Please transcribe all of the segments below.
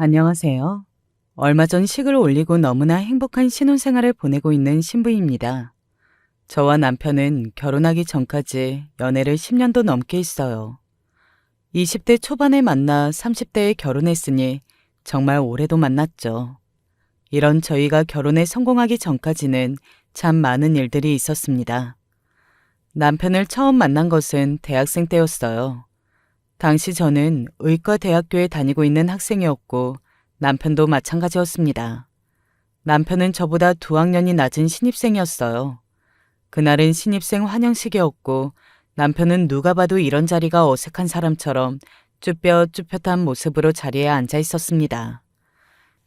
안녕하세요. 얼마 전 식을 올리고 너무나 행복한 신혼생활을 보내고 있는 신부입니다. 저와 남편은 결혼하기 전까지 연애를 10년도 넘게 했어요. 20대 초반에 만나 30대에 결혼했으니 정말 오래도 만났죠. 이런 저희가 결혼에 성공하기 전까지는 참 많은 일들이 있었습니다. 남편을 처음 만난 것은 대학생 때였어요. 당시 저는 의과대학교에 다니고 있는 학생이었고 남편도 마찬가지였습니다. 남편은 저보다 2학년이 낮은 신입생이었어요. 그날은 신입생 환영식이었고 남편은 누가 봐도 이런 자리가 어색한 사람처럼 쭈뼛쭈뼛한 모습으로 자리에 앉아 있었습니다.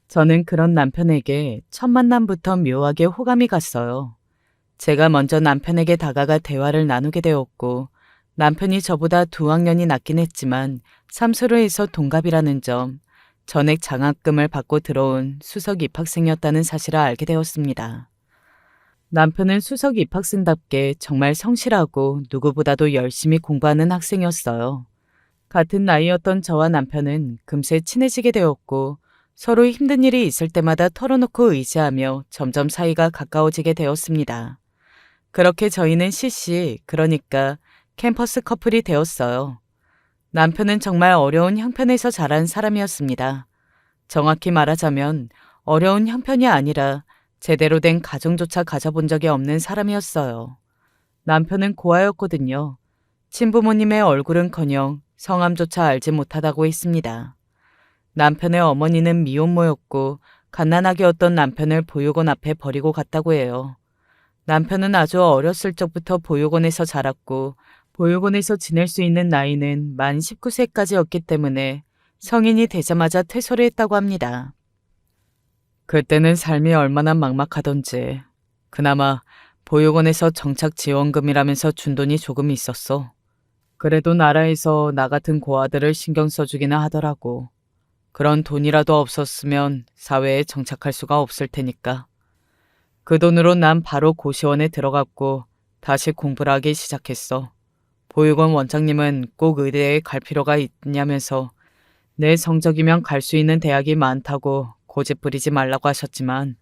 저는 그런 남편에게 첫 만남부터 묘하게 호감이 갔어요. 제가 먼저 남편에게 다가가 대화를 나누게 되었고 남편이 저보다 2학년이 낮긴 했지만 삼수로에서 동갑이라는 점, 전액 장학금을 받고 들어온 수석 입학생이었다는 사실을 알게 되었습니다. 남편은 수석 입학생답게 정말 성실하고 누구보다도 열심히 공부하는 학생이었어요. 같은 나이였던 저와 남편은 금세 친해지게 되었고 서로 힘든 일이 있을 때마다 털어놓고 의지하며 점점 사이가 가까워지게 되었습니다. 그렇게 저희는 CC, 그러니까 캠퍼스 커플이 되었어요. 남편은 정말 어려운 형편에서 자란 사람이었습니다. 정확히 말하자면 어려운 형편이 아니라 제대로 된 가정조차 가져본 적이 없는 사람이었어요. 남편은 고아였거든요. 친부모님의 얼굴은커녕 성함조차 알지 못하다고 했습니다. 남편의 어머니는 미혼모였고 갓난아기 였던 남편을 보육원 앞에 버리고 갔다고 해요. 남편은 아주 어렸을 적부터 보육원에서 자랐고 보육원에서 지낼 수 있는 나이는 만 19세까지였기 때문에 성인이 되자마자 퇴소를 했다고 합니다. 그때는 삶이 얼마나 막막하던지 그나마 보육원에서 정착 지원금이라면서 준 돈이 조금 있었어. 그래도 나라에서 나 같은 고아들을 신경 써주기는 하더라고. 그런 돈이라도 없었으면 사회에 정착할 수가 없을 테니까. 그 돈으로 난 바로 고시원에 들어갔고 다시 공부를 하기 시작했어. 보육원 원장님은 꼭 의대에 갈 필요가 있냐면서 내 성적이면 갈 수 있는 대학이 많다고 고집 부리지 말라고 하셨지만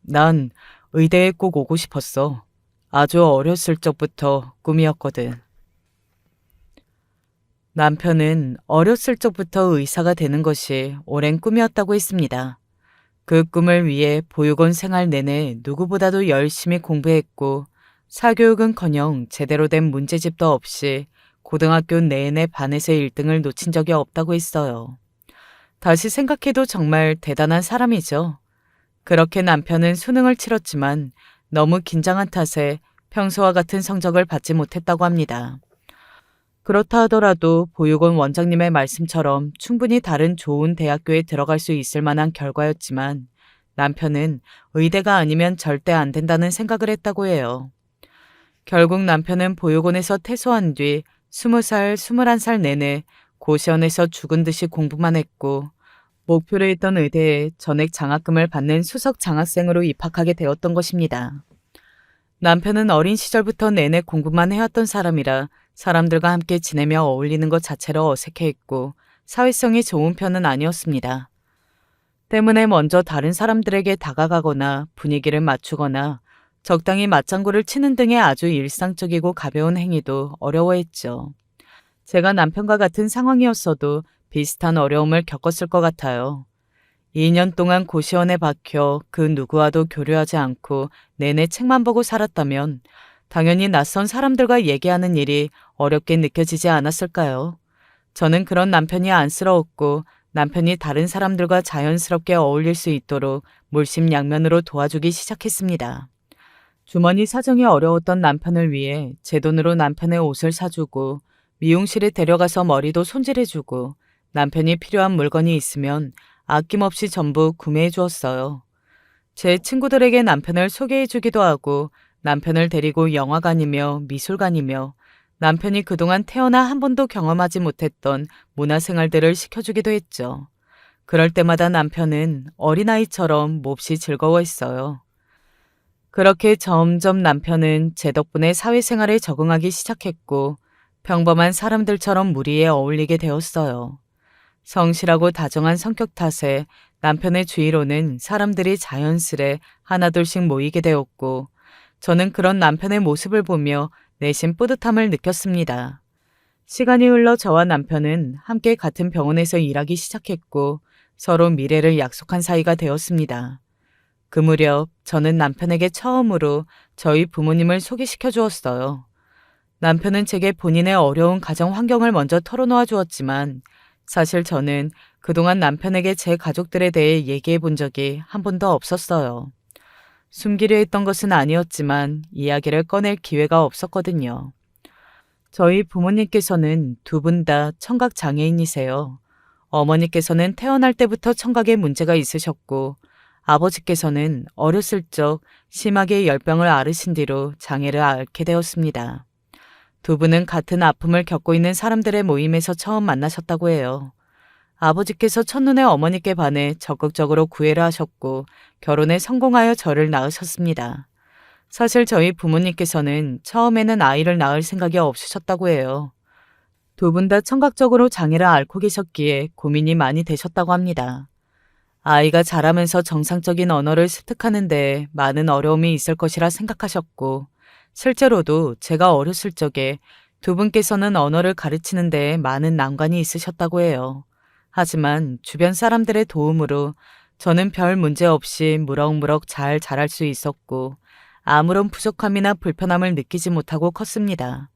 난 의대에 꼭 오고 싶었어. 아주 어렸을 적부터 꿈이었거든. 남편은 어렸을 적부터 의사가 되는 것이 오랜 꿈이었다고 했습니다. 그 꿈을 위해 보육원 생활 내내 누구보다도 열심히 공부했고 사교육은커녕 제대로 된 문제집도 없이 고등학교 내내 반에서 1등을 놓친 적이 없다고 했어요. 다시 생각해도 정말 대단한 사람이죠. 그렇게 남편은 수능을 치렀지만 너무 긴장한 탓에 평소와 같은 성적을 받지 못했다고 합니다. 그렇다 하더라도 보육원 원장님의 말씀처럼 충분히 다른 좋은 대학교에 들어갈 수 있을 만한 결과였지만 남편은 의대가 아니면 절대 안 된다는 생각을 했다고 해요. 결국 남편은 보육원에서 퇴소한 뒤 20살, 21살 내내 고시원에서 죽은 듯이 공부만 했고 목표로 했던 의대에 전액 장학금을 받는 수석 장학생으로 입학하게 되었던 것입니다. 남편은 어린 시절부터 내내 공부만 해왔던 사람이라 사람들과 함께 지내며 어울리는 것 자체로 어색해했고 사회성이 좋은 편은 아니었습니다. 때문에 먼저 다른 사람들에게 다가가거나 분위기를 맞추거나 적당히 맞장구를 치는 등의 아주 일상적이고 가벼운 행위도 어려워했죠. 제가 남편과 같은 상황이었어도 비슷한 어려움을 겪었을 것 같아요. 2년 동안 고시원에 박혀 그 누구와도 교류하지 않고 내내 책만 보고 살았다면 당연히 낯선 사람들과 얘기하는 일이 어렵게 느껴지지 않았을까요? 저는 그런 남편이 안쓰러웠고 남편이 다른 사람들과 자연스럽게 어울릴 수 있도록 물심양면으로 도와주기 시작했습니다. 주머니 사정이 어려웠던 남편을 위해 제 돈으로 남편의 옷을 사주고 미용실에 데려가서 머리도 손질해주고 남편이 필요한 물건이 있으면 아낌없이 전부 구매해 주었어요. 제 친구들에게 남편을 소개해 주기도 하고 남편을 데리고 영화관이며 미술관이며 남편이 그동안 태어나 한 번도 경험하지 못했던 문화생활들을 시켜주기도 했죠. 그럴 때마다 남편은 어린아이처럼 몹시 즐거워했어요. 그렇게 점점 남편은 제 덕분에 사회생활에 적응하기 시작했고 평범한 사람들처럼 무리에 어울리게 되었어요. 성실하고 다정한 성격 탓에 남편의 주위로는 사람들이 자연스레 하나둘씩 모이게 되었고, 저는 그런 남편의 모습을 보며 내심 뿌듯함을 느꼈습니다. 시간이 흘러 저와 남편은 함께 같은 병원에서 일하기 시작했고, 서로 미래를 약속한 사이가 되었습니다. 그 무렵 저는 남편에게 처음으로 저희 부모님을 소개시켜 주었어요. 남편은 제게 본인의 어려운 가정 환경을 먼저 털어놓아 주었지만, 사실 저는 그동안 남편에게 제 가족들에 대해 얘기해 본 적이 한 번도 없었어요. 숨기려 했던 것은 아니었지만 이야기를 꺼낼 기회가 없었거든요. 저희 부모님께서는 두 분 다 청각 장애인이세요. 어머니께서는 태어날 때부터 청각에 문제가 있으셨고, 아버지께서는 어렸을 적 심하게 열병을 앓으신 뒤로 장애를 앓게 되었습니다. 두 분은 같은 아픔을 겪고 있는 사람들의 모임에서 처음 만나셨다고 해요. 아버지께서 첫눈에 어머니께 반해 적극적으로 구애를 하셨고 결혼에 성공하여 저를 낳으셨습니다. 사실 저희 부모님께서는 처음에는 아이를 낳을 생각이 없으셨다고 해요. 두 분 다 청각적으로 장애를 앓고 계셨기에 고민이 많이 되셨다고 합니다. 아이가 자라면서 정상적인 언어를 습득하는 데 많은 어려움이 있을 것이라 생각하셨고, 실제로도 제가 어렸을 적에 두 분께서는 언어를 가르치는 데 많은 난관이 있으셨다고 해요. 하지만 주변 사람들의 도움으로 저는 별 문제 없이 무럭무럭 잘 자랄 수 있었고, 아무런 부족함이나 불편함을 느끼지 못하고 컸습니다.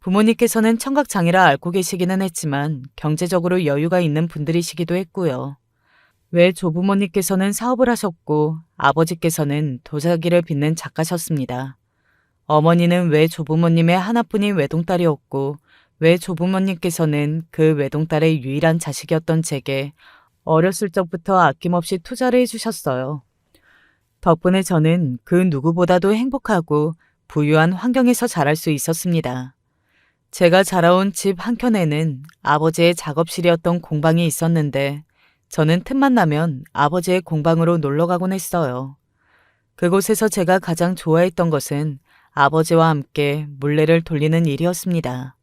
부모님께서는 청각장애를 앓고 계시기는 했지만 경제적으로 여유가 있는 분들이시기도 했고요. 외 조부모님께서는 사업을 하셨고 아버지께서는 도자기를 빚는 작가셨습니다. 어머니는 외 조부모님의 하나뿐인 외동딸이었고 외 조부모님께서는 그 외동딸의 유일한 자식이었던 제게 어렸을 적부터 아낌없이 투자를 해주셨어요. 덕분에 저는 그 누구보다도 행복하고 부유한 환경에서 자랄 수 있었습니다. 제가 자라온 집 한켠에는 아버지의 작업실이었던 공방이 있었는데 저는 틈만 나면 아버지의 공방으로 놀러 가곤 했어요. 그곳에서 제가 가장 좋아했던 것은 아버지와 함께 물레를 돌리는 일이었습니다.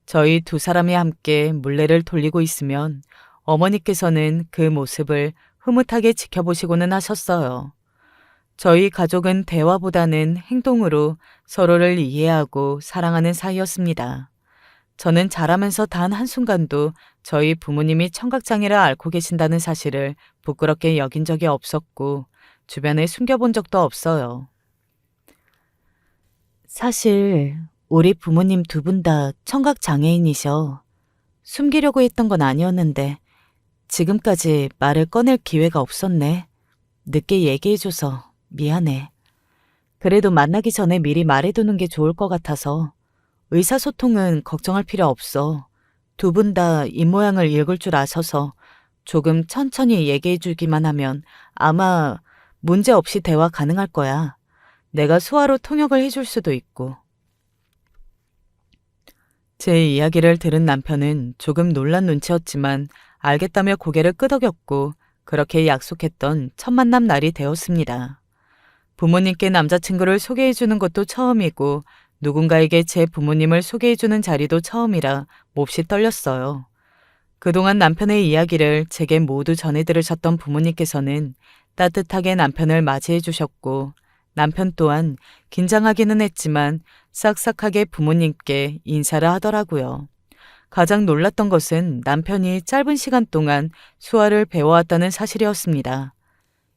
저희 두 사람이 함께 물레를 돌리고 있으면 어머니께서는 그 모습을 흐뭇하게 지켜보시고는 하셨어요. 저희 가족은 대화보다는 행동으로 서로를 이해하고 사랑하는 사이였습니다. 저는 자라면서 단 한순간도 저희 부모님이 청각장애를 앓고 계신다는 사실을 부끄럽게 여긴 적이 없었고 주변에 숨겨본 적도 없어요. 사실 우리 부모님 두 분 다 청각장애인이셔. 숨기려고 했던 건 아니었는데 지금까지 말을 꺼낼 기회가 없었네. 늦게 얘기해줘서 미안해. 그래도 만나기 전에 미리 말해두는 게 좋을 것 같아서. 의사소통은 걱정할 필요 없어. 두 분 다 입모양을 읽을 줄 아셔서 조금 천천히 얘기해주기만 하면 아마 문제 없이 대화 가능할 거야. 내가 수화로 통역을 해줄 수도 있고. 제 이야기를 들은 남편은 조금 놀란 눈치였지만 알겠다며 고개를 끄덕였고 그렇게 약속했던 첫 만남 날이 되었습니다. 부모님께 남자친구를 소개해주는 것도 처음이고 누군가에게 제 부모님을 소개해주는 자리도 처음이라 몹시 떨렸어요. 그동안 남편의 이야기를 제게 모두 전해 들으셨던 부모님께서는 따뜻하게 남편을 맞이해 주셨고 남편 또한 긴장하기는 했지만 싹싹하게 부모님께 인사를 하더라고요. 가장 놀랐던 것은 남편이 짧은 시간 동안 수화를 배워왔다는 사실이었습니다.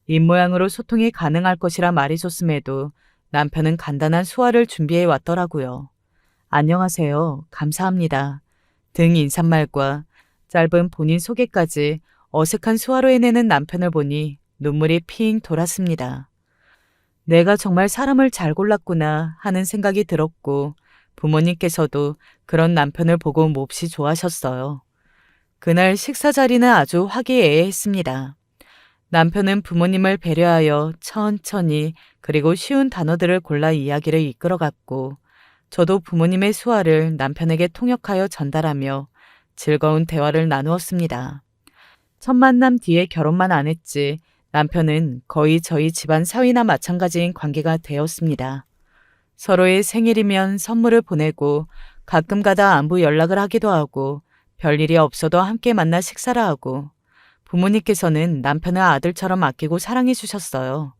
입모양으로 소통이 가능할 것이라 말해줬음에도 남편은 간단한 수화를 준비해 왔더라고요. 안녕하세요. 감사합니다. 등 인사말과 짧은 본인 소개까지 어색한 수화로 해내는 남편을 보니 눈물이 핑 돌았습니다. 내가 정말 사람을 잘 골랐구나 하는 생각이 들었고 부모님께서도 그런 남편을 보고 몹시 좋아하셨어요. 그날 식사 자리는 아주 화기애애했습니다. 남편은 부모님을 배려하여 천천히 그리고 쉬운 단어들을 골라 이야기를 이끌어갔고 저도 부모님의 수화를 남편에게 통역하여 전달하며 즐거운 대화를 나누었습니다. 첫 만남 뒤에 결혼만 안 했지 남편은 거의 저희 집안 사위나 마찬가지인 관계가 되었습니다. 서로의 생일이면 선물을 보내고 가끔 가다 안부 연락을 하기도 하고 별일이 없어도 함께 만나 식사를 하고 부모님께서는 남편을 아들처럼 아끼고 사랑해 주셨어요.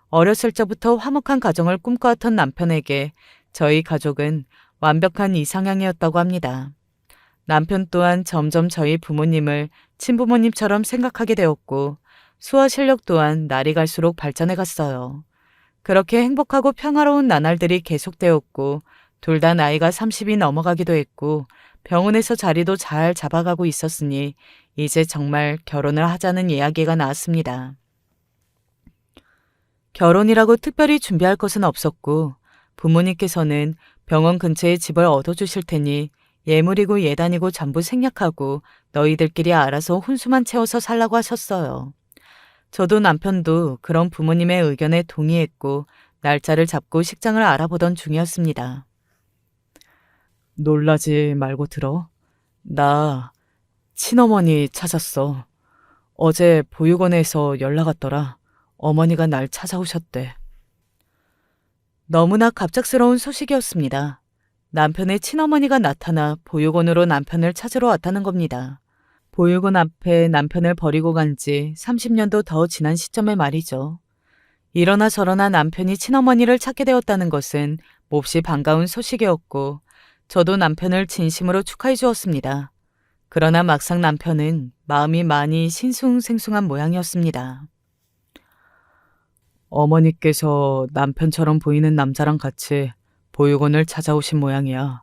어렸을 적부터 화목한 가정을 꿈꿔왔던 남편에게 저희 가족은 완벽한 이상향이었다고 합니다. 남편 또한 점점 저희 부모님을 친부모님처럼 생각하게 되었고 수어 실력 또한 날이 갈수록 발전해 갔어요. 그렇게 행복하고 평화로운 나날들이 계속되었고 둘 다 나이가 30이 넘어가기도 했고 병원에서 자리도 잘 잡아가고 있었으니 이제 정말 결혼을 하자는 이야기가 나왔습니다. 결혼이라고 특별히 준비할 것은 없었고 부모님께서는 병원 근처에 집을 얻어주실 테니 예물이고 예단이고 전부 생략하고 너희들끼리 알아서 혼수만 채워서 살라고 하셨어요. 저도 남편도 그런 부모님의 의견에 동의했고 날짜를 잡고 식장을 알아보던 중이었습니다. 놀라지 말고 들어. 나 친어머니 찾았어. 어제 보육원에서 연락 왔더라. 어머니가 날 찾아오셨대. 너무나 갑작스러운 소식이었습니다. 남편의 친어머니가 나타나 보육원으로 남편을 찾으러 왔다는 겁니다. 보육원 앞에 남편을 버리고 간 지 30년도 더 지난 시점에 말이죠. 이러나 저러나 남편이 친어머니를 찾게 되었다는 것은 몹시 반가운 소식이었고 저도 남편을 진심으로 축하해 주었습니다. 그러나 막상 남편은 마음이 많이 싱숭생숭한 모양이었습니다. 어머니께서 남편처럼 보이는 남자랑 같이 보육원을 찾아오신 모양이야.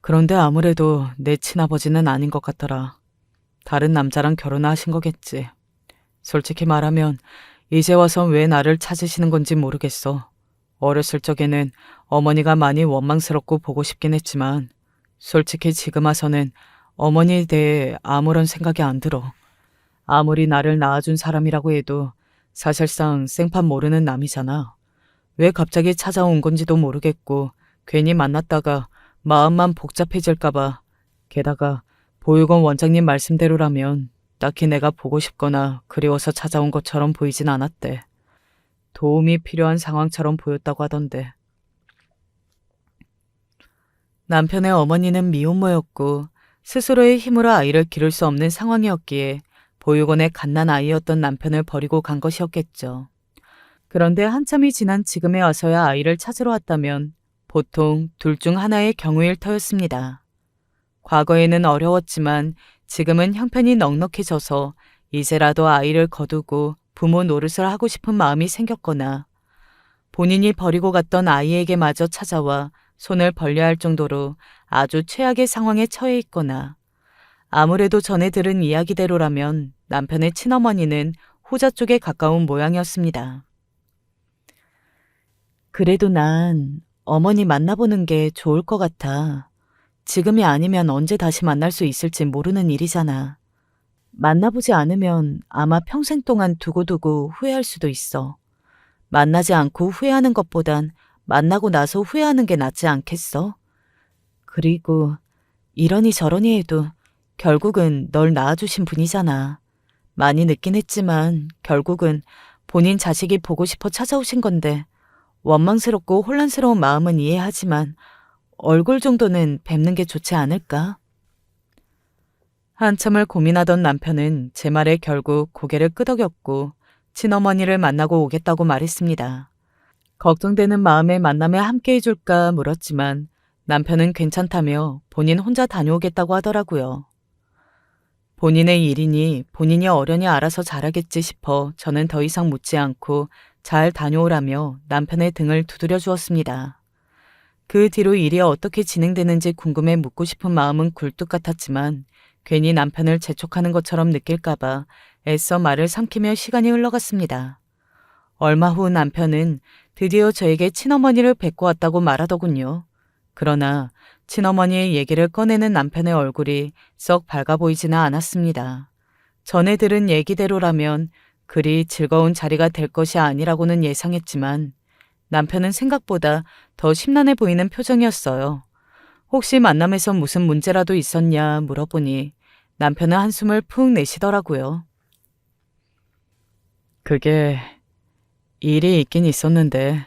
그런데 아무래도 내 친아버지는 아닌 것 같더라. 다른 남자랑 결혼하신 거겠지. 솔직히 말하면 이제 와서 왜 나를 찾으시는 건지 모르겠어. 어렸을 적에는 어머니가 많이 원망스럽고 보고 싶긴 했지만 솔직히 지금 와서는 어머니에 대해 아무런 생각이 안 들어. 아무리 나를 낳아준 사람이라고 해도 사실상 생판 모르는 남이잖아. 왜 갑자기 찾아온 건지도 모르겠고 괜히 만났다가 마음만 복잡해질까봐. 게다가 보육원 원장님 말씀대로라면 딱히 내가 보고 싶거나 그리워서 찾아온 것처럼 보이진 않았대. 도움이 필요한 상황처럼 보였다고 하던데. 남편의 어머니는 미혼모였고 스스로의 힘으로 아이를 기를 수 없는 상황이었기에 보육원에 갓난 아이였던 남편을 버리고 간 것이었겠죠. 그런데 한참이 지난 지금에 와서야 아이를 찾으러 왔다면 보통 둘 중 하나의 경우일 터였습니다. 과거에는 어려웠지만 지금은 형편이 넉넉해져서 이제라도 아이를 거두고 부모 노릇을 하고 싶은 마음이 생겼거나 본인이 버리고 갔던 아이에게마저 찾아와 손을 벌려야 할 정도로 아주 최악의 상황에 처해 있거나 아무래도 전에 들은 이야기대로라면 남편의 친어머니는 후자 쪽에 가까운 모양이었습니다. 그래도 난 어머니 만나보는 게 좋을 것 같아. 지금이 아니면 언제 다시 만날 수 있을지 모르는 일이잖아. 만나보지 않으면 아마 평생 동안 두고두고 후회할 수도 있어. 만나지 않고 후회하는 것보단 만나고 나서 후회하는 게 낫지 않겠어? 그리고 이러니 저러니 해도 결국은 널 낳아주신 분이잖아. 많이 늦긴 했지만 결국은 본인 자식이 보고 싶어 찾아오신 건데 원망스럽고 혼란스러운 마음은 이해하지만 얼굴 정도는 뵙는 게 좋지 않을까? 한참을 고민하던 남편은 제 말에 결국 고개를 끄덕였고 친어머니를 만나고 오겠다고 말했습니다. 걱정되는 마음에 만남에 함께 해줄까 물었지만 남편은 괜찮다며 본인 혼자 다녀오겠다고 하더라고요. 본인의 일이니 본인이 어련히 알아서 잘하겠지 싶어 저는 더 이상 묻지 않고 잘 다녀오라며 남편의 등을 두드려 주었습니다. 그 뒤로 일이 어떻게 진행되는지 궁금해 묻고 싶은 마음은 굴뚝 같았지만 괜히 남편을 재촉하는 것처럼 느낄까봐 애써 말을 삼키며 시간이 흘러갔습니다. 얼마 후 남편은 드디어 저에게 친어머니를 뵙고 왔다고 말하더군요. 그러나 친어머니의 얘기를 꺼내는 남편의 얼굴이 썩 밝아 보이지는 않았습니다. 전에 들은 얘기대로라면 그리 즐거운 자리가 될 것이 아니라고는 예상했지만 남편은 생각보다 더 심란해 보이는 표정이었어요. 혹시 만남에서 무슨 문제라도 있었냐 물어보니 남편은 한숨을 푹 내쉬더라고요. 그게 일이 있긴 있었는데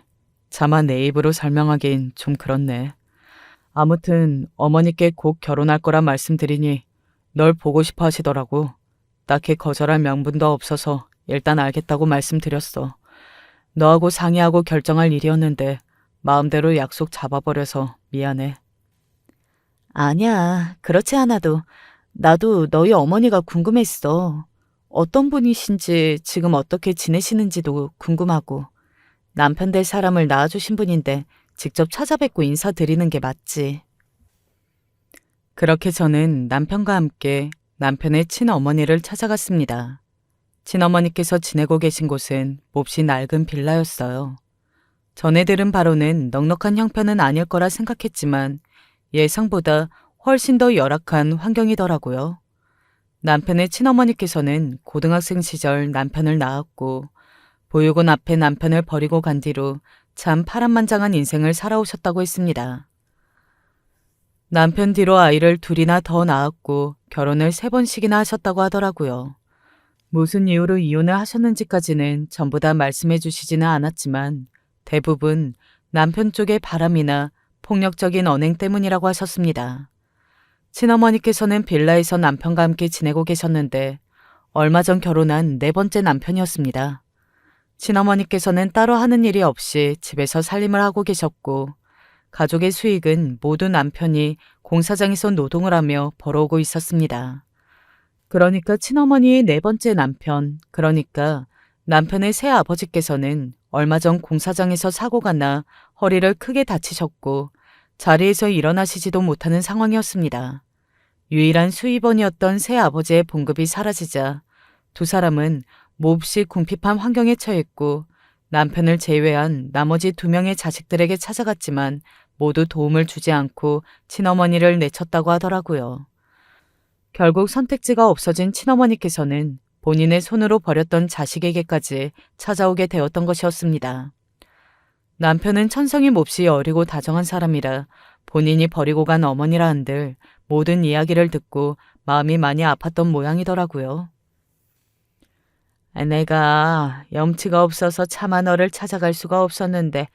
차마 내 입으로 설명하긴 좀 그렇네. 아무튼 어머니께 곧 결혼할 거라 말씀드리니 널 보고 싶어 하시더라고. 딱히 거절할 명분도 없어서 일단 알겠다고 말씀드렸어. 너하고 상의하고 결정할 일이었는데 마음대로 약속 잡아버려서 미안해. 아니야, 그렇지 않아도 나도 너희 어머니가 궁금했어. 어떤 분이신지 지금 어떻게 지내시는지도 궁금하고 남편 될 사람을 낳아주신 분인데 직접 찾아뵙고 인사드리는 게 맞지. 그렇게 저는 남편과 함께 남편의 친어머니를 찾아갔습니다. 친어머니께서 지내고 계신 곳은 몹시 낡은 빌라였어요. 전에 들은 바로는 넉넉한 형편은 아닐 거라 생각했지만 예상보다 훨씬 더 열악한 환경이더라고요. 남편의 친어머니께서는 고등학생 시절 남편을 낳았고 보육원 앞에 남편을 버리고 간 뒤로 참 파란만장한 인생을 살아오셨다고 했습니다. 남편 뒤로 아이를 둘이나 더 낳았고 결혼을 3번씩이나 하셨다고 하더라고요. 무슨 이유로 이혼을 하셨는지까지는 전부 다 말씀해 주시지는 않았지만 대부분 남편 쪽의 바람이나 폭력적인 언행 때문이라고 하셨습니다. 친어머니께서는 빌라에서 남편과 함께 지내고 계셨는데 얼마 전 결혼한 4번째 남편이었습니다. 친어머니께서는 따로 하는 일이 없이 집에서 살림을 하고 계셨고 가족의 수익은 모두 남편이 공사장에서 노동을 하며 벌어오고 있었습니다. 그러니까 친어머니의 4번째 남편, 그러니까 남편의 새아버지께서는 얼마 전 공사장에서 사고가 나 허리를 크게 다치셨고 자리에서 일어나시지도 못하는 상황이었습니다. 유일한 수입원이었던 새아버지의 봉급이 사라지자 두 사람은 몹시 궁핍한 환경에 처했고 남편을 제외한 나머지 2명의 자식들에게 찾아갔지만 모두 도움을 주지 않고 친어머니를 내쳤다고 하더라고요. 결국 선택지가 없어진 친어머니께서는 본인의 손으로 버렸던 자식에게까지 찾아오게 되었던 것이었습니다. 남편은 천성이 몹시 어리고 다정한 사람이라 본인이 버리고 간 어머니라 한들 모든 이야기를 듣고 마음이 많이 아팠던 모양이더라고요. 내가 염치가 없어서 차마 너를 찾아갈 수가 없었는데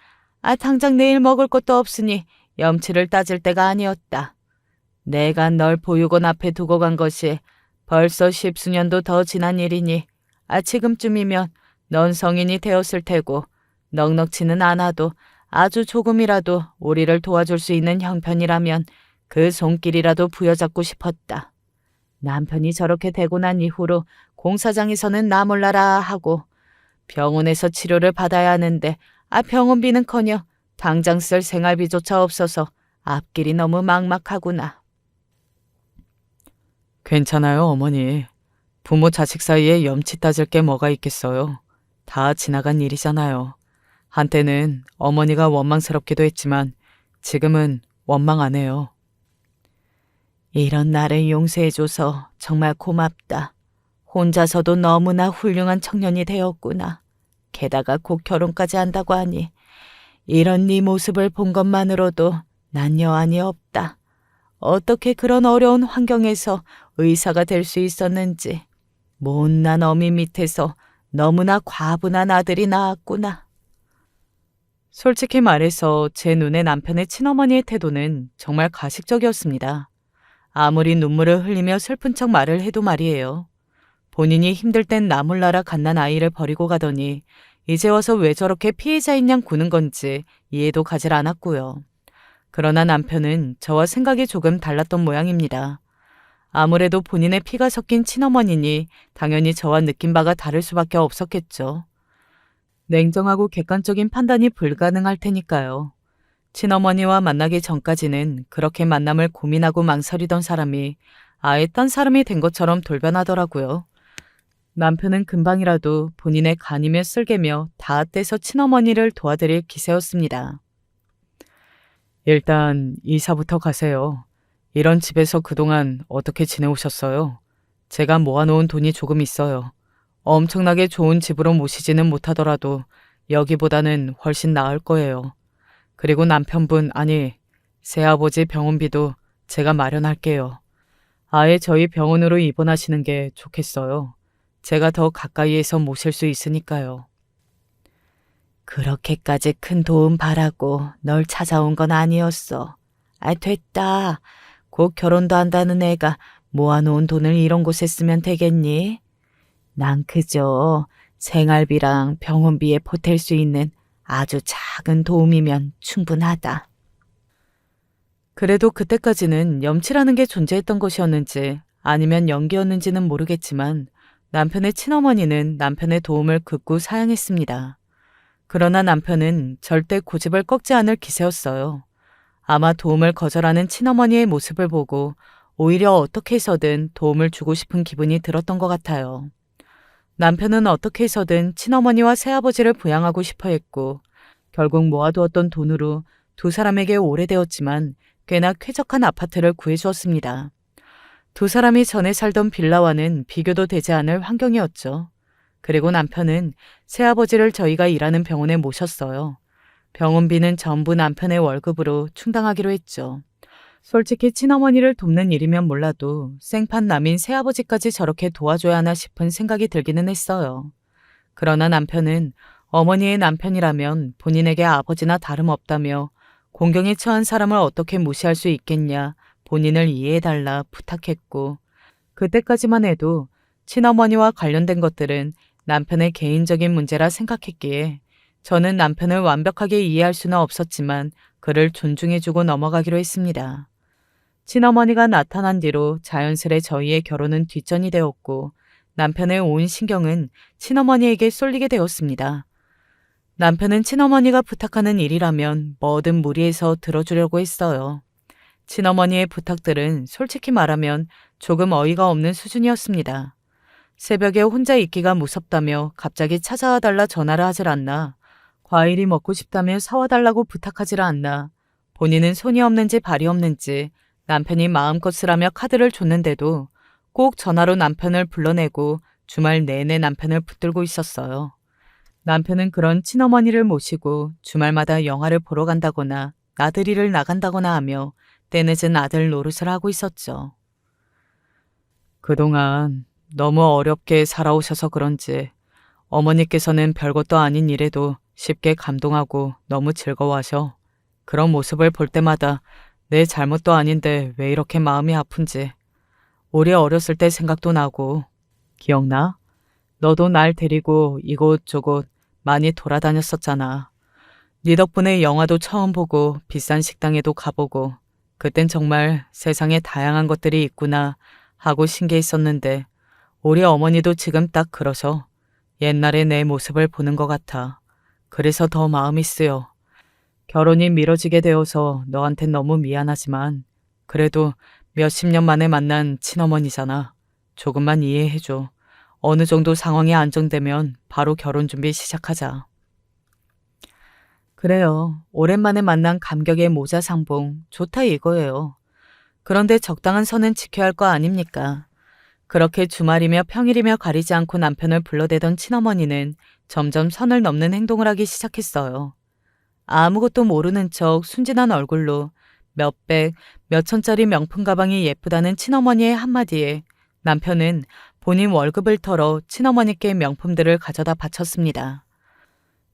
당장 내일 먹을 것도 없으니 염치를 따질 때가 아니었다. 내가 널 보육원 앞에 두고 간 것이 벌써 10수년도 더 지난 일이니 지금쯤이면 넌 성인이 되었을 테고 넉넉지는 않아도 아주 조금이라도 우리를 도와줄 수 있는 형편이라면 그 손길이라도 부여잡고 싶었다. 남편이 저렇게 되고 난 이후로 공사장에서는 나 몰라라 하고 병원에서 치료를 받아야 하는데 병원비는커녕 당장 쓸 생활비조차 없어서 앞길이 너무 막막하구나. 괜찮아요, 어머니. 부모 자식 사이에 염치 따질 게 뭐가 있겠어요. 다 지나간 일이잖아요. 한때는 어머니가 원망스럽기도 했지만 지금은 원망 안 해요. 이런 나를 용서해줘서 정말 고맙다. 혼자서도 너무나 훌륭한 청년이 되었구나. 게다가 곧 결혼까지 한다고 하니 이런 네 모습을 본 것만으로도 난 여한이 없다. 어떻게 그런 어려운 환경에서 의사가 될 수 있었는지. 못난 어미 밑에서 너무나 과분한 아들이 나왔구나. 솔직히 말해서 제 눈에 남편의 친어머니의 태도는 정말 가식적이었습니다. 아무리 눈물을 흘리며 슬픈 척 말을 해도 말이에요. 본인이 힘들 땐 나 몰라라 갓난 아이를 버리고 가더니 이제 와서 왜 저렇게 피해자인 양 구는 건지 이해도 가질 않았고요. 그러나 남편은 저와 생각이 조금 달랐던 모양입니다. 아무래도 본인의 피가 섞인 친어머니니 당연히 저와 느낀 바가 다를 수밖에 없었겠죠. 냉정하고 객관적인 판단이 불가능할 테니까요. 친어머니와 만나기 전까지는 그렇게 만남을 고민하고 망설이던 사람이 아예 딴 사람이 된 것처럼 돌변하더라고요. 남편은 금방이라도 본인의 간이며 쓸개며 다 떼서 친어머니를 도와드릴 기세였습니다. 일단 이사부터 가세요. 이런 집에서 그동안 어떻게 지내오셨어요? 제가 모아놓은 돈이 조금 있어요. 엄청나게 좋은 집으로 모시지는 못하더라도 여기보다는 훨씬 나을 거예요. 그리고 남편분, 아니, 새아버지 병원비도 제가 마련할게요. 아예 저희 병원으로 입원하시는 게 좋겠어요. 제가 더 가까이에서 모실 수 있으니까요. 그렇게까지 큰 도움 바라고 널 찾아온 건 아니었어. 됐다. 곧 결혼도 한다는 애가 모아놓은 돈을 이런 곳에 쓰면 되겠니? 난 그저 생활비랑 병원비에 보탤 수 있는 아주 작은 도움이면 충분하다. 그래도 그때까지는 염치라는 게 존재했던 것이었는지 아니면 연기였는지는 모르겠지만 남편의 친어머니는 남편의 도움을 극구 사양했습니다. 그러나 남편은 절대 고집을 꺾지 않을 기세였어요. 아마 도움을 거절하는 친어머니의 모습을 보고 오히려 어떻게 해서든 도움을 주고 싶은 기분이 들었던 것 같아요. 남편은 어떻게 해서든 친어머니와 새아버지를 부양하고 싶어 했고 결국 모아두었던 돈으로 두 사람에게 오래되었지만 꽤나 쾌적한 아파트를 구해주었습니다. 두 사람이 전에 살던 빌라와는 비교도 되지 않을 환경이었죠. 그리고 남편은 새아버지를 저희가 일하는 병원에 모셨어요. 병원비는 전부 남편의 월급으로 충당하기로 했죠. 솔직히 친어머니를 돕는 일이면 몰라도 생판 남인 새아버지까지 저렇게 도와줘야 하나 싶은 생각이 들기는 했어요. 그러나 남편은 어머니의 남편이라면 본인에게 아버지나 다름없다며 공경에 처한 사람을 어떻게 무시할 수 있겠냐, 본인을 이해해달라 부탁했고 그때까지만 해도 친어머니와 관련된 것들은 남편의 개인적인 문제라 생각했기에 저는 남편을 완벽하게 이해할 수는 없었지만 그를 존중해주고 넘어가기로 했습니다. 친어머니가 나타난 뒤로 자연스레 저희의 결혼은 뒷전이 되었고 남편의 온 신경은 친어머니에게 쏠리게 되었습니다. 남편은 친어머니가 부탁하는 일이라면 뭐든 무리해서 들어주려고 했어요. 친어머니의 부탁들은 솔직히 말하면 조금 어이가 없는 수준이었습니다. 새벽에 혼자 있기가 무섭다며 갑자기 찾아와 달라 전화를 하질 않나, 과일이 먹고 싶다며 사와 달라고 부탁하질 않나, 본인은 손이 없는지 발이 없는지 남편이 마음껏 쓰라며 카드를 줬는데도 꼭 전화로 남편을 불러내고 주말 내내 남편을 붙들고 있었어요. 남편은 그런 친어머니를 모시고 주말마다 영화를 보러 간다거나 나들이를 나간다거나 하며 때늦은 아들 노릇을 하고 있었죠. 그동안 너무 어렵게 살아오셔서 그런지 어머니께서는 별것도 아닌 일에도 쉽게 감동하고 너무 즐거워하셔. 그런 모습을 볼 때마다 내 잘못도 아닌데 왜 이렇게 마음이 아픈지 우리 어렸을 때 생각도 나고. 기억나? 너도 날 데리고 이곳저곳 많이 돌아다녔었잖아. 네 덕분에 영화도 처음 보고 비싼 식당에도 가보고 그땐 정말 세상에 다양한 것들이 있구나 하고 신기했었는데 우리 어머니도 지금 딱 그러셔. 옛날의 내 모습을 보는 것 같아. 그래서 더 마음이 쓰여. 결혼이 미뤄지게 되어서 너한텐 너무 미안하지만 그래도 몇십 년 만에 만난 친어머니잖아. 조금만 이해해줘. 어느 정도 상황이 안정되면 바로 결혼 준비 시작하자. 그래요. 오랜만에 만난 감격의 모자 상봉 좋다 이거예요. 그런데 적당한 선은 지켜야 할 거 아닙니까? 그렇게 주말이며 평일이며 가리지 않고 남편을 불러대던 친어머니는 점점 선을 넘는 행동을 하기 시작했어요. 아무것도 모르는 척 순진한 얼굴로 몇백, 몇천짜리 명품 가방이 예쁘다는 친어머니의 한마디에 남편은 본인 월급을 털어 친어머니께 명품들을 가져다 바쳤습니다.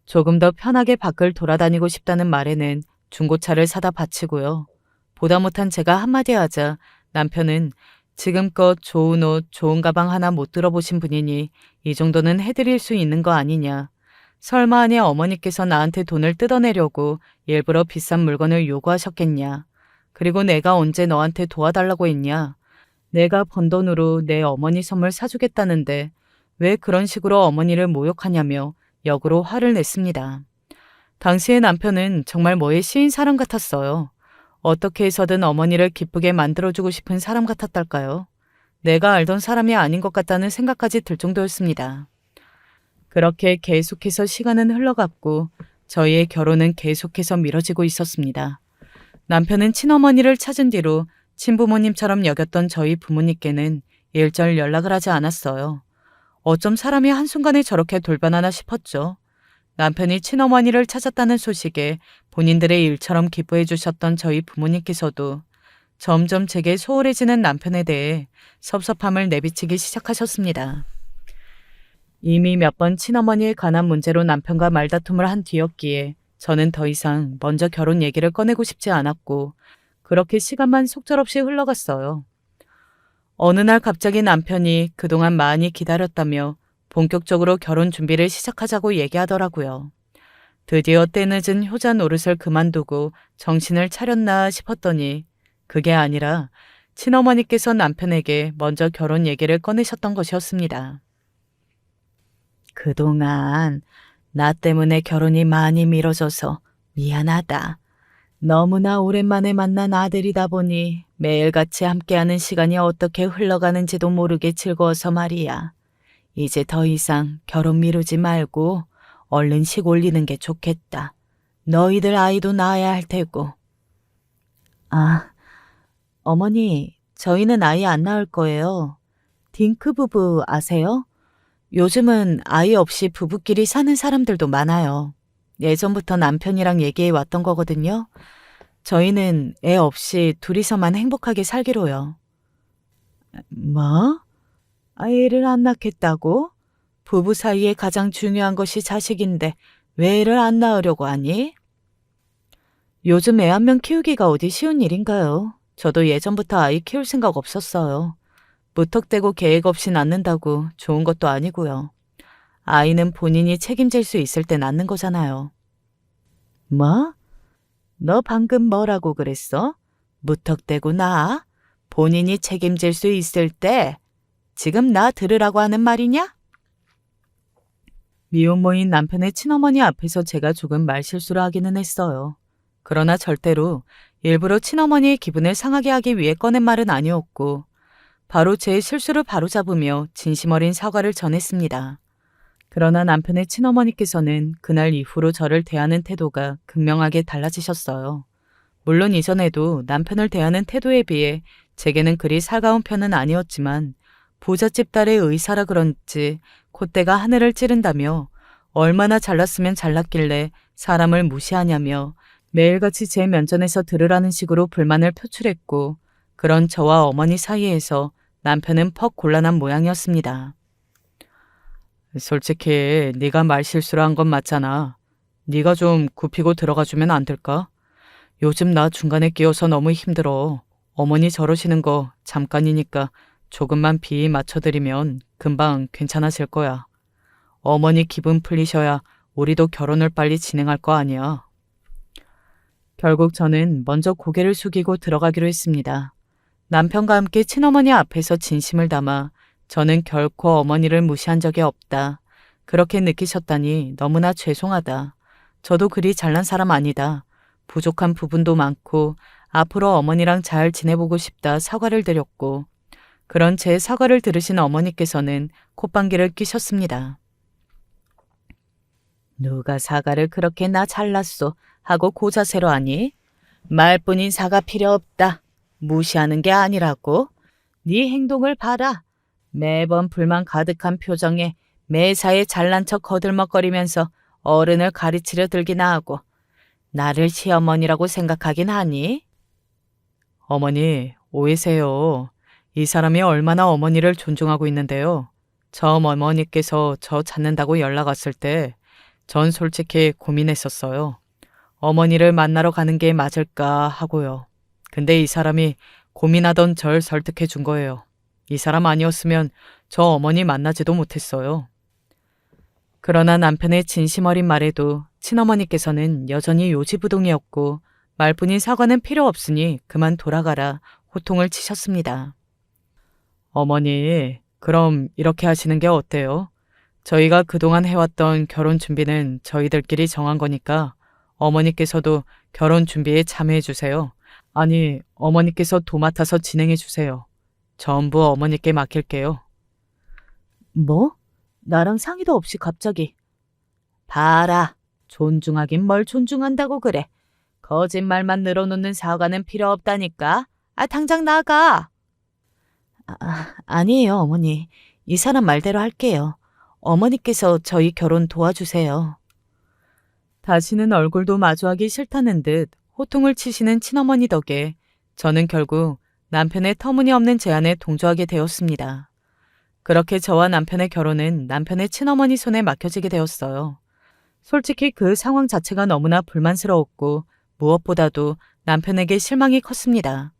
조금 더 편하게 밖을 돌아다니고 싶다는 말에는 중고차를 사다 바치고요. 보다 못한 제가 한마디 하자 남편은 지금껏 좋은 옷, 좋은 가방 하나 못 들어보신 분이니 이 정도는 해드릴 수 있는 거 아니냐. 설마 아니 어머니께서 나한테 돈을 뜯어내려고 일부러 비싼 물건을 요구하셨겠냐. 그리고 내가 언제 너한테 도와달라고 했냐. 내가 번 돈으로 내 어머니 선물 사주겠다는데 왜 그런 식으로 어머니를 모욕하냐며 역으로 화를 냈습니다. 당시의 남편은 정말 뭐에 씌인 사람 같았어요. 어떻게 해서든 어머니를 기쁘게 만들어주고 싶은 사람 같았달까요? 내가 알던 사람이 아닌 것 같다는 생각까지 들 정도였습니다. 그렇게 계속해서 시간은 흘러갔고 저희의 결혼은 계속해서 미뤄지고 있었습니다. 남편은 친어머니를 찾은 뒤로 친부모님처럼 여겼던 저희 부모님께는 일절 연락을 하지 않았어요. 어쩜 사람이 한순간에 저렇게 돌변하나 싶었죠. 남편이 친어머니를 찾았다는 소식에 본인들의 일처럼 기뻐해 주셨던 저희 부모님께서도 점점 제게 소홀해지는 남편에 대해 섭섭함을 내비치기 시작하셨습니다. 이미 몇 번 친어머니에 관한 문제로 남편과 말다툼을 한 뒤였기에 저는 더 이상 먼저 결혼 얘기를 꺼내고 싶지 않았고 그렇게 시간만 속절없이 흘러갔어요. 어느 날 갑자기 남편이 그동안 많이 기다렸다며 본격적으로 결혼 준비를 시작하자고 얘기하더라고요. 드디어 때늦은 효자 노릇을 그만두고 정신을 차렸나 싶었더니 그게 아니라 친어머니께서 남편에게 먼저 결혼 얘기를 꺼내셨던 것이었습니다. 그동안 나 때문에 결혼이 많이 미뤄져서 미안하다. 너무나 오랜만에 만난 아들이다 보니 매일같이 함께하는 시간이 어떻게 흘러가는지도 모르게 즐거워서 말이야. 이제 더 이상 결혼 미루지 말고 얼른 식 올리는 게 좋겠다. 너희들 아이도 낳아야 할 테고. 아, 어머니, 저희는 아이 안 낳을 거예요. 딩크 부부 아세요? 요즘은 아이 없이 부부끼리 사는 사람들도 많아요. 예전부터 남편이랑 얘기해 왔던 거거든요. 저희는 애 없이 둘이서만 행복하게 살기로요. 뭐? 아이를 안 낳겠다고? 부부 사이에 가장 중요한 것이 자식인데 왜 애를 안 낳으려고 하니? 요즘 애 한 명 키우기가 어디 쉬운 일인가요? 저도 예전부터 아이 키울 생각 없었어요. 무턱대고 계획 없이 낳는다고 좋은 것도 아니고요. 아이는 본인이 책임질 수 있을 때 낳는 거잖아요. 뭐? 너 방금 뭐라고 그랬어? 무턱대고 낳아? 본인이 책임질 수 있을 때? 지금 나 들으라고 하는 말이냐? 미혼모인 남편의 친어머니 앞에서 제가 조금 말실수를 하기는 했어요. 그러나 절대로 일부러 친어머니의 기분을 상하게 하기 위해 꺼낸 말은 아니었고 바로 제 실수를 바로잡으며 진심 어린 사과를 전했습니다. 그러나 남편의 친어머니께서는 그날 이후로 저를 대하는 태도가 극명하게 달라지셨어요. 물론 이전에도 남편을 대하는 태도에 비해 제게는 그리 살가운 편은 아니었지만 부잣집 딸의 의사라 그런지 콧대가 하늘을 찌른다며 얼마나 잘났으면 잘났길래 사람을 무시하냐며 매일같이 제 면전에서 들으라는 식으로 불만을 표출했고 그런 저와 어머니 사이에서 남편은 퍽 곤란한 모양이었습니다. 솔직히 네가 말실수를 한 건 맞잖아. 네가 좀 굽히고 들어가주면 안 될까? 요즘 나 중간에 끼어서 너무 힘들어. 어머니 저러시는 거 잠깐이니까 조금만 비위 맞춰드리면 금방 괜찮아질 거야. 어머니 기분 풀리셔야 우리도 결혼을 빨리 진행할 거 아니야. 결국 저는 먼저 고개를 숙이고 들어가기로 했습니다. 남편과 함께 친어머니 앞에서 진심을 담아 저는 결코 어머니를 무시한 적이 없다. 그렇게 느끼셨다니 너무나 죄송하다. 저도 그리 잘난 사람 아니다. 부족한 부분도 많고 앞으로 어머니랑 잘 지내보고 싶다 사과를 드렸고 그런 제 사과를 들으신 어머니께서는 콧방귀를 뀌셨습니다. 누가 사과를 그렇게 나 잘났소 하고 고자세로 하니? 말뿐인 사과 필요 없다. 무시하는 게 아니라고. 네 행동을 봐라. 매번 불만 가득한 표정에 매사에 잘난 척 거들먹거리면서 어른을 가르치려 들기나 하고 나를 시어머니라고 생각하긴 하니? 어머니, 오해세요. 이 사람이 얼마나 어머니를 존중하고 있는데요. 처음 어머니께서 저 찾는다고 연락 왔을 때 전 솔직히 고민했었어요. 어머니를 만나러 가는 게 맞을까 하고요. 근데 이 사람이 고민하던 절 설득해 준 거예요. 이 사람 아니었으면 저 어머니 만나지도 못했어요. 그러나 남편의 진심 어린 말에도 친어머니께서는 여전히 요지부동이었고 말뿐인 사과는 필요 없으니 그만 돌아가라 호통을 치셨습니다. 어머니, 그럼 이렇게 하시는 게 어때요? 저희가 그동안 해왔던 결혼 준비는 저희들끼리 정한 거니까 어머니께서도 결혼 준비에 참여해 주세요. 아니, 어머니께서 도맡아서 진행해 주세요. 전부 어머니께 맡길게요. 뭐? 나랑 상의도 없이 갑자기. 봐라. 존중하긴 뭘 존중한다고 그래. 거짓말만 늘어놓는 사과는 필요 없다니까. 당장 나가. 아니에요, 어머니. 이 사람 말대로 할게요. 어머니께서 저희 결혼 도와주세요. 다시는 얼굴도 마주하기 싫다는 듯 호통을 치시는 친어머니 덕에 저는 결국 남편의 터무니없는 제안에 동조하게 되었습니다. 그렇게 저와 남편의 결혼은 남편의 친어머니 손에 맡겨지게 되었어요. 솔직히 그 상황 자체가 너무나 불만스러웠고 무엇보다도 남편에게 실망이 컸습니다.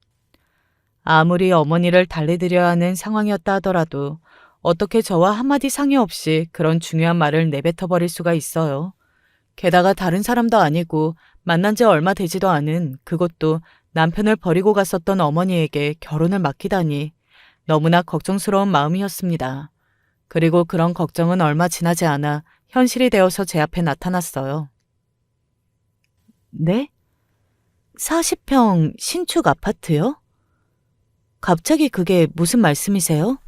아무리 어머니를 달래드려야 하는 상황이었다 하더라도 어떻게 저와 한마디 상의 없이 그런 중요한 말을 내뱉어버릴 수가 있어요. 게다가 다른 사람도 아니고 만난 지 얼마 되지도 않은, 그것도 남편을 버리고 갔었던 어머니에게 결혼을 맡기다니 너무나 걱정스러운 마음이었습니다. 그리고 그런 걱정은 얼마 지나지 않아 현실이 되어서 제 앞에 나타났어요. 네? 40평 신축 아파트요? 갑자기 그게 무슨 말씀이세요?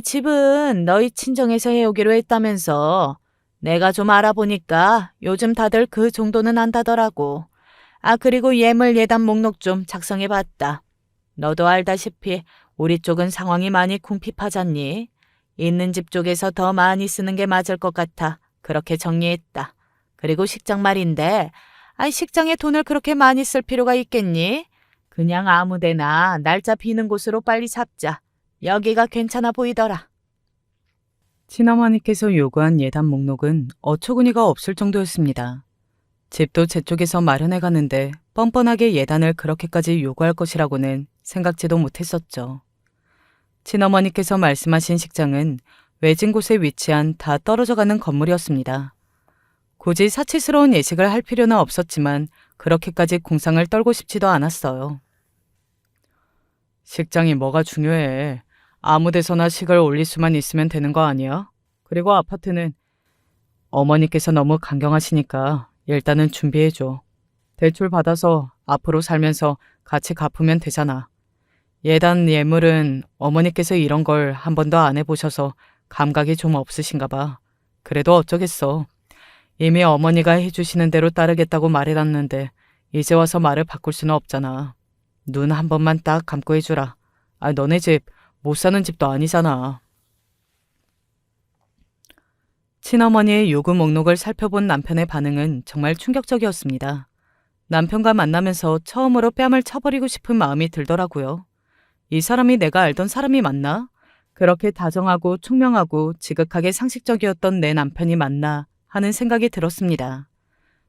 집은 너희 친정에서 해오기로 했다면서. 내가 좀 알아보니까 요즘 다들 그 정도는 한다더라고. 그리고 예물 예단 목록 좀 작성해봤다. 너도 알다시피 우리 쪽은 상황이 많이 궁핍하잖니. 있는 집 쪽에서 더 많이 쓰는 게 맞을 것 같아 그렇게 정리했다. 그리고 식장 말인데, 식장에 돈을 그렇게 많이 쓸 필요가 있겠니? 그냥 아무 데나 날짜 비는 곳으로 빨리 잡자. 여기가 괜찮아 보이더라. 친어머니께서 요구한 예단 목록은 어처구니가 없을 정도였습니다. 집도 제 쪽에서 마련해 가는데 뻔뻔하게 예단을 그렇게까지 요구할 것이라고는 생각지도 못했었죠. 친어머니께서 말씀하신 식장은 외진 곳에 위치한 다 떨어져가는 건물이었습니다. 굳이 사치스러운 예식을 할 필요는 없었지만 그렇게까지 공상을 떨고 싶지도 않았어요. 식장이 뭐가 중요해. 아무 데서나 식을 올릴 수만 있으면 되는 거 아니야? 그리고 아파트는 어머니께서 너무 강경하시니까 일단은 준비해줘. 대출 받아서 앞으로 살면서 같이 갚으면 되잖아. 예단 예물은 어머니께서 이런 걸 한 번도 안 해보셔서 감각이 좀 없으신가 봐. 그래도 어쩌겠어. 이미 어머니가 해주시는 대로 따르겠다고 말해놨는데 이제 와서 말을 바꿀 수는 없잖아. 눈 한 번만 딱 감고 해주라. 너네 집 못 사는 집도 아니잖아. 친어머니의 요구 목록을 살펴본 남편의 반응은 정말 충격적이었습니다. 남편과 만나면서 처음으로 뺨을 쳐버리고 싶은 마음이 들더라고요. 이 사람이 내가 알던 사람이 맞나? 그렇게 다정하고 총명하고 지극하게 상식적이었던 내 남편이 맞나 하는 생각이 들었습니다.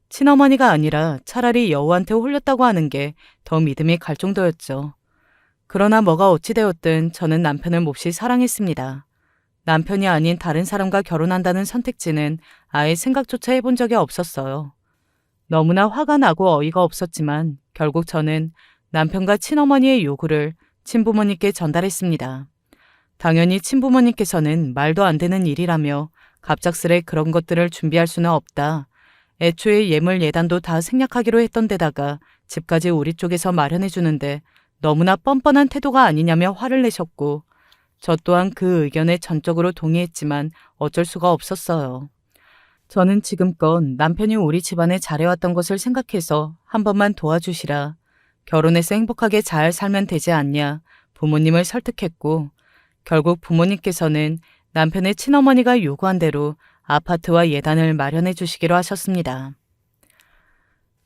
친어머니가 아니라 차라리 여우한테 홀렸다고 하는 게 더 믿음이 갈 정도였죠. 그러나 뭐가 어찌되었든 저는 남편을 몹시 사랑했습니다. 남편이 아닌 다른 사람과 결혼한다는 선택지는 아예 생각조차 해본 적이 없었어요. 너무나 화가 나고 어이가 없었지만 결국 저는 남편과 친어머니의 요구를 친부모님께 전달했습니다. 당연히 친부모님께서는 말도 안 되는 일이라며 갑작스레 그런 것들을 준비할 수는 없다. 애초에 예물 예단도 다 생략하기로 했던 데다가 집까지 우리 쪽에서 마련해 주는데 너무나 뻔뻔한 태도가 아니냐며 화를 내셨고, 저 또한 그 의견에 전적으로 동의했지만 어쩔 수가 없었어요. 저는 지금껏 남편이 우리 집안에 잘해왔던 것을 생각해서 한 번만 도와주시라. 결혼해서 행복하게 잘 살면 되지 않냐 부모님을 설득했고, 결국 부모님께서는 남편의 친어머니가 요구한 대로 아파트와 예단을 마련해 주시기로 하셨습니다.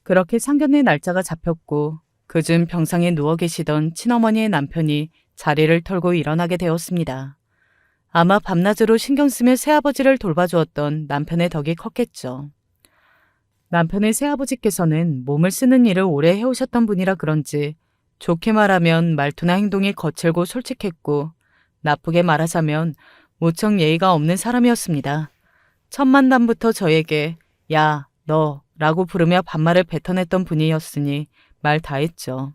그렇게 상견례 날짜가 잡혔고 그중 병상에 누워 계시던 친어머니의 남편이 자리를 털고 일어나게 되었습니다. 아마 밤낮으로 신경 쓰며 새아버지를 돌봐주었던 남편의 덕이 컸겠죠. 남편의 새아버지께서는 몸을 쓰는 일을 오래 해오셨던 분이라 그런지 좋게 말하면 말투나 행동이 거칠고 솔직했고, 나쁘게 말하자면 무척 예의가 없는 사람이었습니다. 첫 만남부터 저에게 야, 너 라고 부르며 반말을 뱉어냈던 분이었으니 말 다 했죠.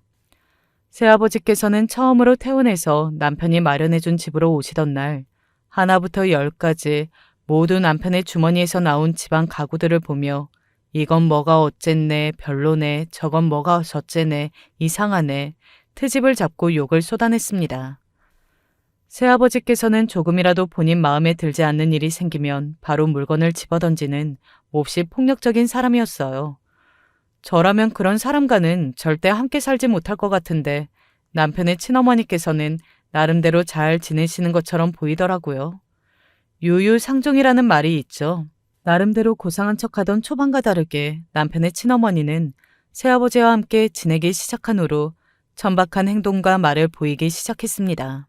새아버지께서는 처음으로 퇴원해서 남편이 마련해준 집으로 오시던 날 하나부터 10까지 모두 남편의 주머니에서 나온 집안 가구들을 보며 이건 뭐가 어쨌네, 별로네, 저건 뭐가 저째네, 이상하네, 트집을 잡고 욕을 쏟아냈습니다. 새아버지께서는 조금이라도 본인 마음에 들지 않는 일이 생기면 바로 물건을 집어던지는 몹시 폭력적인 사람이었어요. 저라면 그런 사람과는 절대 함께 살지 못할 것 같은데 남편의 친어머니께서는 나름대로 잘 지내시는 것처럼 보이더라고요. 유유상종이라는 말이 있죠. 나름대로 고상한 척하던 초반과 다르게 남편의 친어머니는 새아버지와 함께 지내기 시작한 후로 천박한 행동과 말을 보이기 시작했습니다.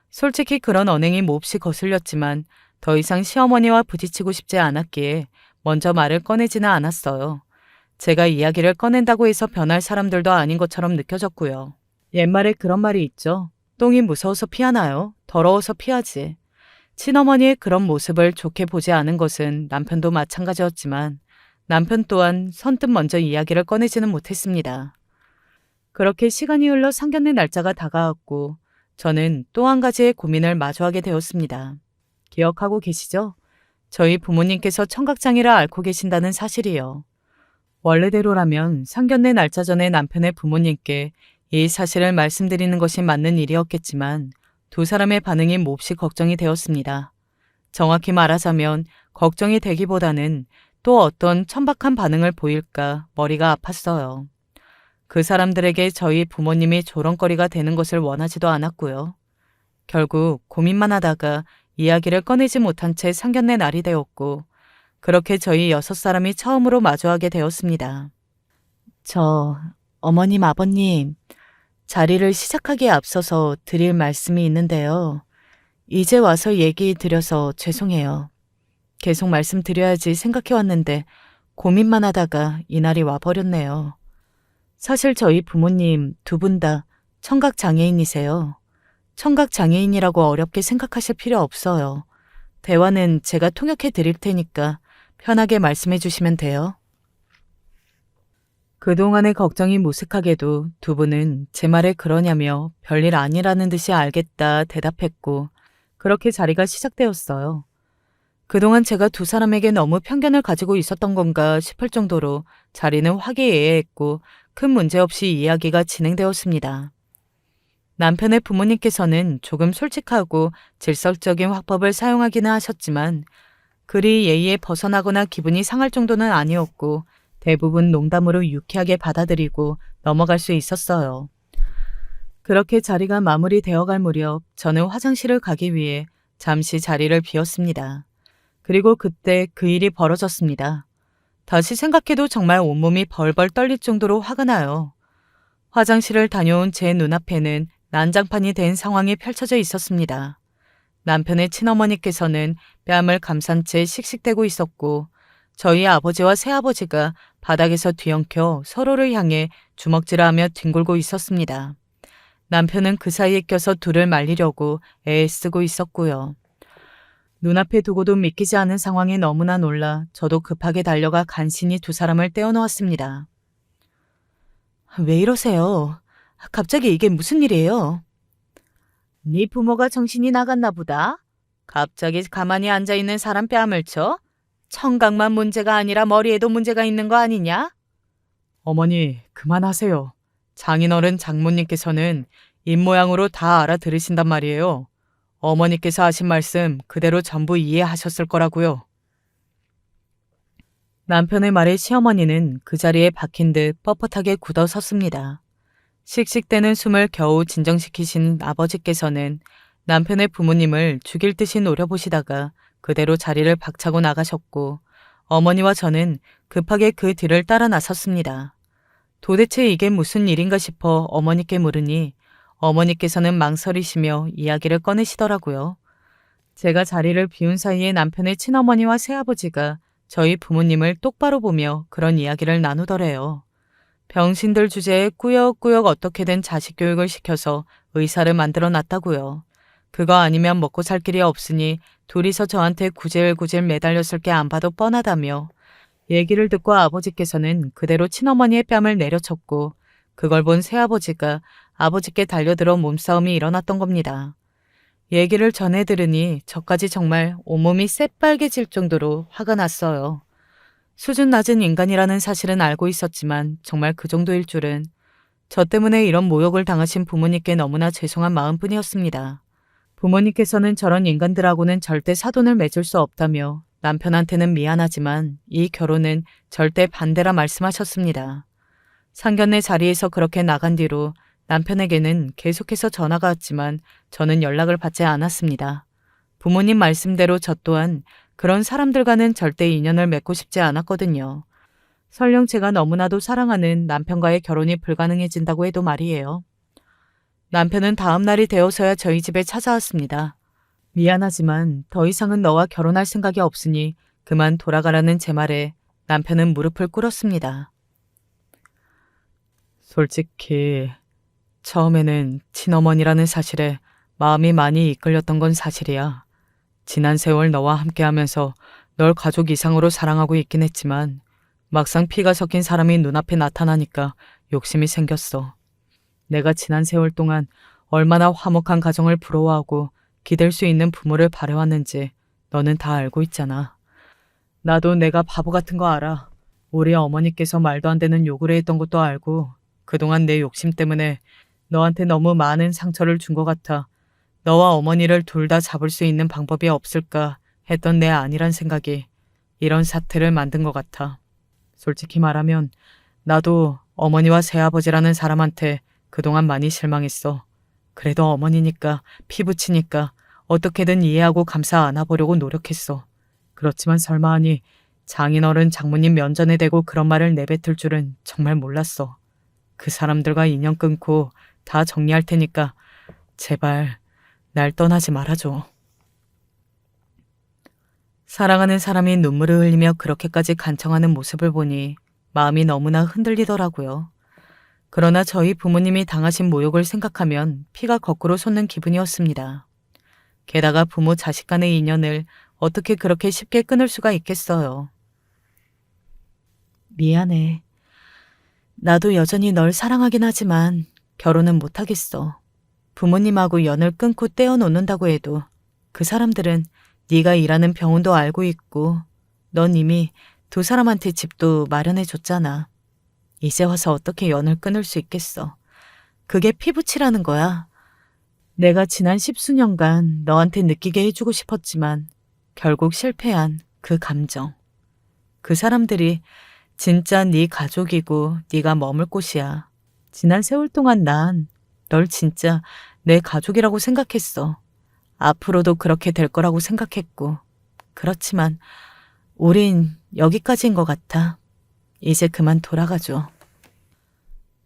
솔직히 그런 언행이 몹시 거슬렸지만 더 이상 시어머니와 부딪히고 싶지 않았기에 먼저 말을 꺼내지는 않았어요. 제가 이야기를 꺼낸다고 해서 변할 사람들도 아닌 것처럼 느껴졌고요. 옛말에 그런 말이 있죠. 똥이 무서워서 피하나요? 더러워서 피하지. 친어머니의 그런 모습을 좋게 보지 않은 것은 남편도 마찬가지였지만 남편 또한 선뜻 먼저 이야기를 꺼내지는 못했습니다. 그렇게 시간이 흘러 상견례 날짜가 다가왔고 저는 또 한 가지의 고민을 마주하게 되었습니다. 기억하고 계시죠? 저희 부모님께서 청각장애를 앓고 계신다는 사실이요. 원래대로라면 상견례 날짜 전에 남편의 부모님께 이 사실을 말씀드리는 것이 맞는 일이었겠지만 두 사람의 반응이 몹시 걱정이 되었습니다. 정확히 말하자면 걱정이 되기보다는 또 어떤 천박한 반응을 보일까 머리가 아팠어요. 그 사람들에게 저희 부모님이 조롱거리가 되는 것을 원하지도 않았고요. 결국 고민만 하다가 이야기를 꺼내지 못한 채 상견례 날이 되었고 그렇게 저희 6사람이 처음으로 마주하게 되었습니다. 어머님, 아버님, 자리를 시작하기에 앞서서 드릴 말씀이 있는데요. 이제 와서 얘기 드려서 죄송해요. 계속 말씀드려야지 생각해왔는데 고민만 하다가 이날이 와버렸네요. 사실 저희 부모님 두 분 다 청각장애인이세요. 청각장애인이라고 어렵게 생각하실 필요 없어요. 대화는 제가 통역해 드릴 테니까 편하게 말씀해 주시면 돼요. 그동안의 걱정이 무색하게도 두 분은 제 말에 그러냐며 별일 아니라는 듯이 알겠다 대답했고 그렇게 자리가 시작되었어요. 그동안 제가 두 사람에게 너무 편견을 가지고 있었던 건가 싶을 정도로 자리는 화기애애했고 큰 문제 없이 이야기가 진행되었습니다. 남편의 부모님께서는 조금 솔직하고 질서적인 화법을 사용하기는 하셨지만 그리 예의에 벗어나거나 기분이 상할 정도는 아니었고 대부분 농담으로 유쾌하게 받아들이고 넘어갈 수 있었어요. 그렇게 자리가 마무리되어갈 무렵 저는 화장실을 가기 위해 잠시 자리를 비웠습니다. 그리고 그때 그 일이 벌어졌습니다. 다시 생각해도 정말 온몸이 벌벌 떨릴 정도로 화가 나요. 화장실을 다녀온 제 눈앞에는 난장판이 된 상황이 펼쳐져 있었습니다. 남편의 친어머니께서는 뺨을 감싼 채 씩씩대고 있었고 저희 아버지와 새아버지가 바닥에서 뒤엉켜 서로를 향해 주먹질하며 뒹굴고 있었습니다. 남편은 그 사이에 껴서 둘을 말리려고 애쓰고 있었고요. 눈앞에 두고도 믿기지 않은 상황에 너무나 놀라 저도 급하게 달려가 간신히 두 사람을 떼어놓았습니다. 왜 이러세요? 갑자기 이게 무슨 일이에요? 네 부모가 정신이 나갔나 보다. 갑자기 가만히 앉아있는 사람 뺨을 쳐? 청각만 문제가 아니라 머리에도 문제가 있는 거 아니냐? 어머니, 그만하세요. 장인어른 장모님께서는 입모양으로 다 알아들으신단 말이에요. 어머니께서 하신 말씀 그대로 전부 이해하셨을 거라고요. 남편의 말에 시어머니는 그 자리에 박힌 듯 뻣뻣하게 굳어 섰습니다. 씩씩대는 숨을 겨우 진정시키신 아버지께서는 남편의 부모님을 죽일 듯이 노려보시다가 그대로 자리를 박차고 나가셨고 어머니와 저는 급하게 그 뒤를 따라 나섰습니다. 도대체 이게 무슨 일인가 싶어 어머니께 물으니 어머니께서는 망설이시며 이야기를 꺼내시더라고요. 제가 자리를 비운 사이에 남편의 친어머니와 새아버지가 저희 부모님을 똑바로 보며 그런 이야기를 나누더래요. 병신들 주제에 꾸역꾸역 어떻게든 자식 교육을 시켜서 의사를 만들어 놨다고요. 그거 아니면 먹고 살 길이 없으니 둘이서 저한테 구질구질 매달렸을 게 안 봐도 뻔하다며 얘기를 듣고 아버지께서는 그대로 친어머니의 뺨을 내려쳤고 그걸 본 새아버지가 아버지께 달려들어 몸싸움이 일어났던 겁니다. 얘기를 전해 들으니 저까지 정말 온몸이 새빨개질 정도로 화가 났어요. 수준 낮은 인간이라는 사실은 알고 있었지만 정말 그 정도일 줄은 저 때문에 이런 모욕을 당하신 부모님께 너무나 죄송한 마음뿐이었습니다. 부모님께서는 저런 인간들하고는 절대 사돈을 맺을 수 없다며 남편한테는 미안하지만 이 결혼은 절대 반대라 말씀하셨습니다. 상견례 자리에서 그렇게 나간 뒤로 남편에게는 계속해서 전화가 왔지만 저는 연락을 받지 않았습니다. 부모님 말씀대로 저 또한 그런 사람들과는 절대 인연을 맺고 싶지 않았거든요. 설령 제가 너무나도 사랑하는 남편과의 결혼이 불가능해진다고 해도 말이에요. 남편은 다음 날이 되어서야 저희 집에 찾아왔습니다. 미안하지만 더 이상은 너와 결혼할 생각이 없으니 그만 돌아가라는 제 말에 남편은 무릎을 꿇었습니다. 솔직히 처음에는 친어머니라는 사실에 마음이 많이 이끌렸던 건 사실이야. 지난 세월 너와 함께하면서 널 가족 이상으로 사랑하고 있긴 했지만 막상 피가 섞인 사람이 눈앞에 나타나니까 욕심이 생겼어. 내가 지난 세월 동안 얼마나 화목한 가정을 부러워하고 기댈 수 있는 부모를 바래왔는지 너는 다 알고 있잖아. 나도 내가 바보 같은 거 알아. 우리 어머니께서 말도 안 되는 요구를 했던 것도 알고 그동안 내 욕심 때문에 너한테 너무 많은 상처를 준 것 같아. 너와 어머니를 둘 다 잡을 수 있는 방법이 없을까 했던 내 안이란 생각이 이런 사태를 만든 것 같아. 솔직히 말하면 나도 어머니와 새아버지라는 사람한테 그동안 많이 실망했어. 그래도 어머니니까 피부치니까 어떻게든 이해하고 감싸 안아보려고 노력했어. 그렇지만 설마 하니 장인어른 장모님 면전에 대고 그런 말을 내뱉을 줄은 정말 몰랐어. 그 사람들과 인연 끊고 다 정리할 테니까 제발 날 떠나지 말아줘. 사랑하는 사람이 눈물을 흘리며 그렇게까지 간청하는 모습을 보니 마음이 너무나 흔들리더라고요. 그러나 저희 부모님이 당하신 모욕을 생각하면 피가 거꾸로 솟는 기분이었습니다. 게다가 부모 자식 간의 인연을 어떻게 그렇게 쉽게 끊을 수가 있겠어요. 미안해. 나도 여전히 널 사랑하긴 하지만 결혼은 못하겠어. 부모님하고 연을 끊고 떼어놓는다고 해도 그 사람들은 네가 일하는 병원도 알고 있고 넌 이미 두 사람한테 집도 마련해줬잖아. 이제 와서 어떻게 연을 끊을 수 있겠어. 그게 피부치라는 거야. 내가 지난 10수년간 너한테 느끼게 해주고 싶었지만 결국 실패한 그 감정. 그 사람들이 진짜 네 가족이고 네가 머물 곳이야. 지난 세월 동안 난 널 진짜 내 가족이라고 생각했어. 앞으로도 그렇게 될 거라고 생각했고. 그렇지만 우린 여기까지인 것 같아. 이제 그만 돌아가줘.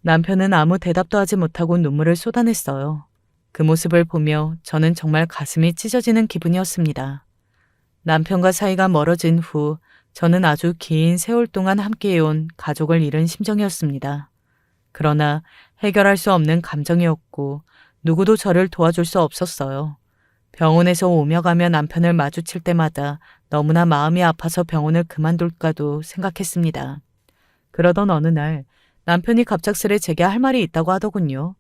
남편은 아무 대답도 하지 못하고 눈물을 쏟아냈어요. 그 모습을 보며 저는 정말 가슴이 찢어지는 기분이었습니다. 남편과 사이가 멀어진 후 저는 아주 긴 세월 동안 함께해온 가족을 잃은 심정이었습니다. 그러나 해결할 수 없는 감정이었고 누구도 저를 도와줄 수 없었어요. 병원에서 오며 가며 남편을 마주칠 때마다 너무나 마음이 아파서 병원을 그만둘까도 생각했습니다. 그러던 어느 날 남편이 갑작스레 제게 할 말이 있다고 하더군요.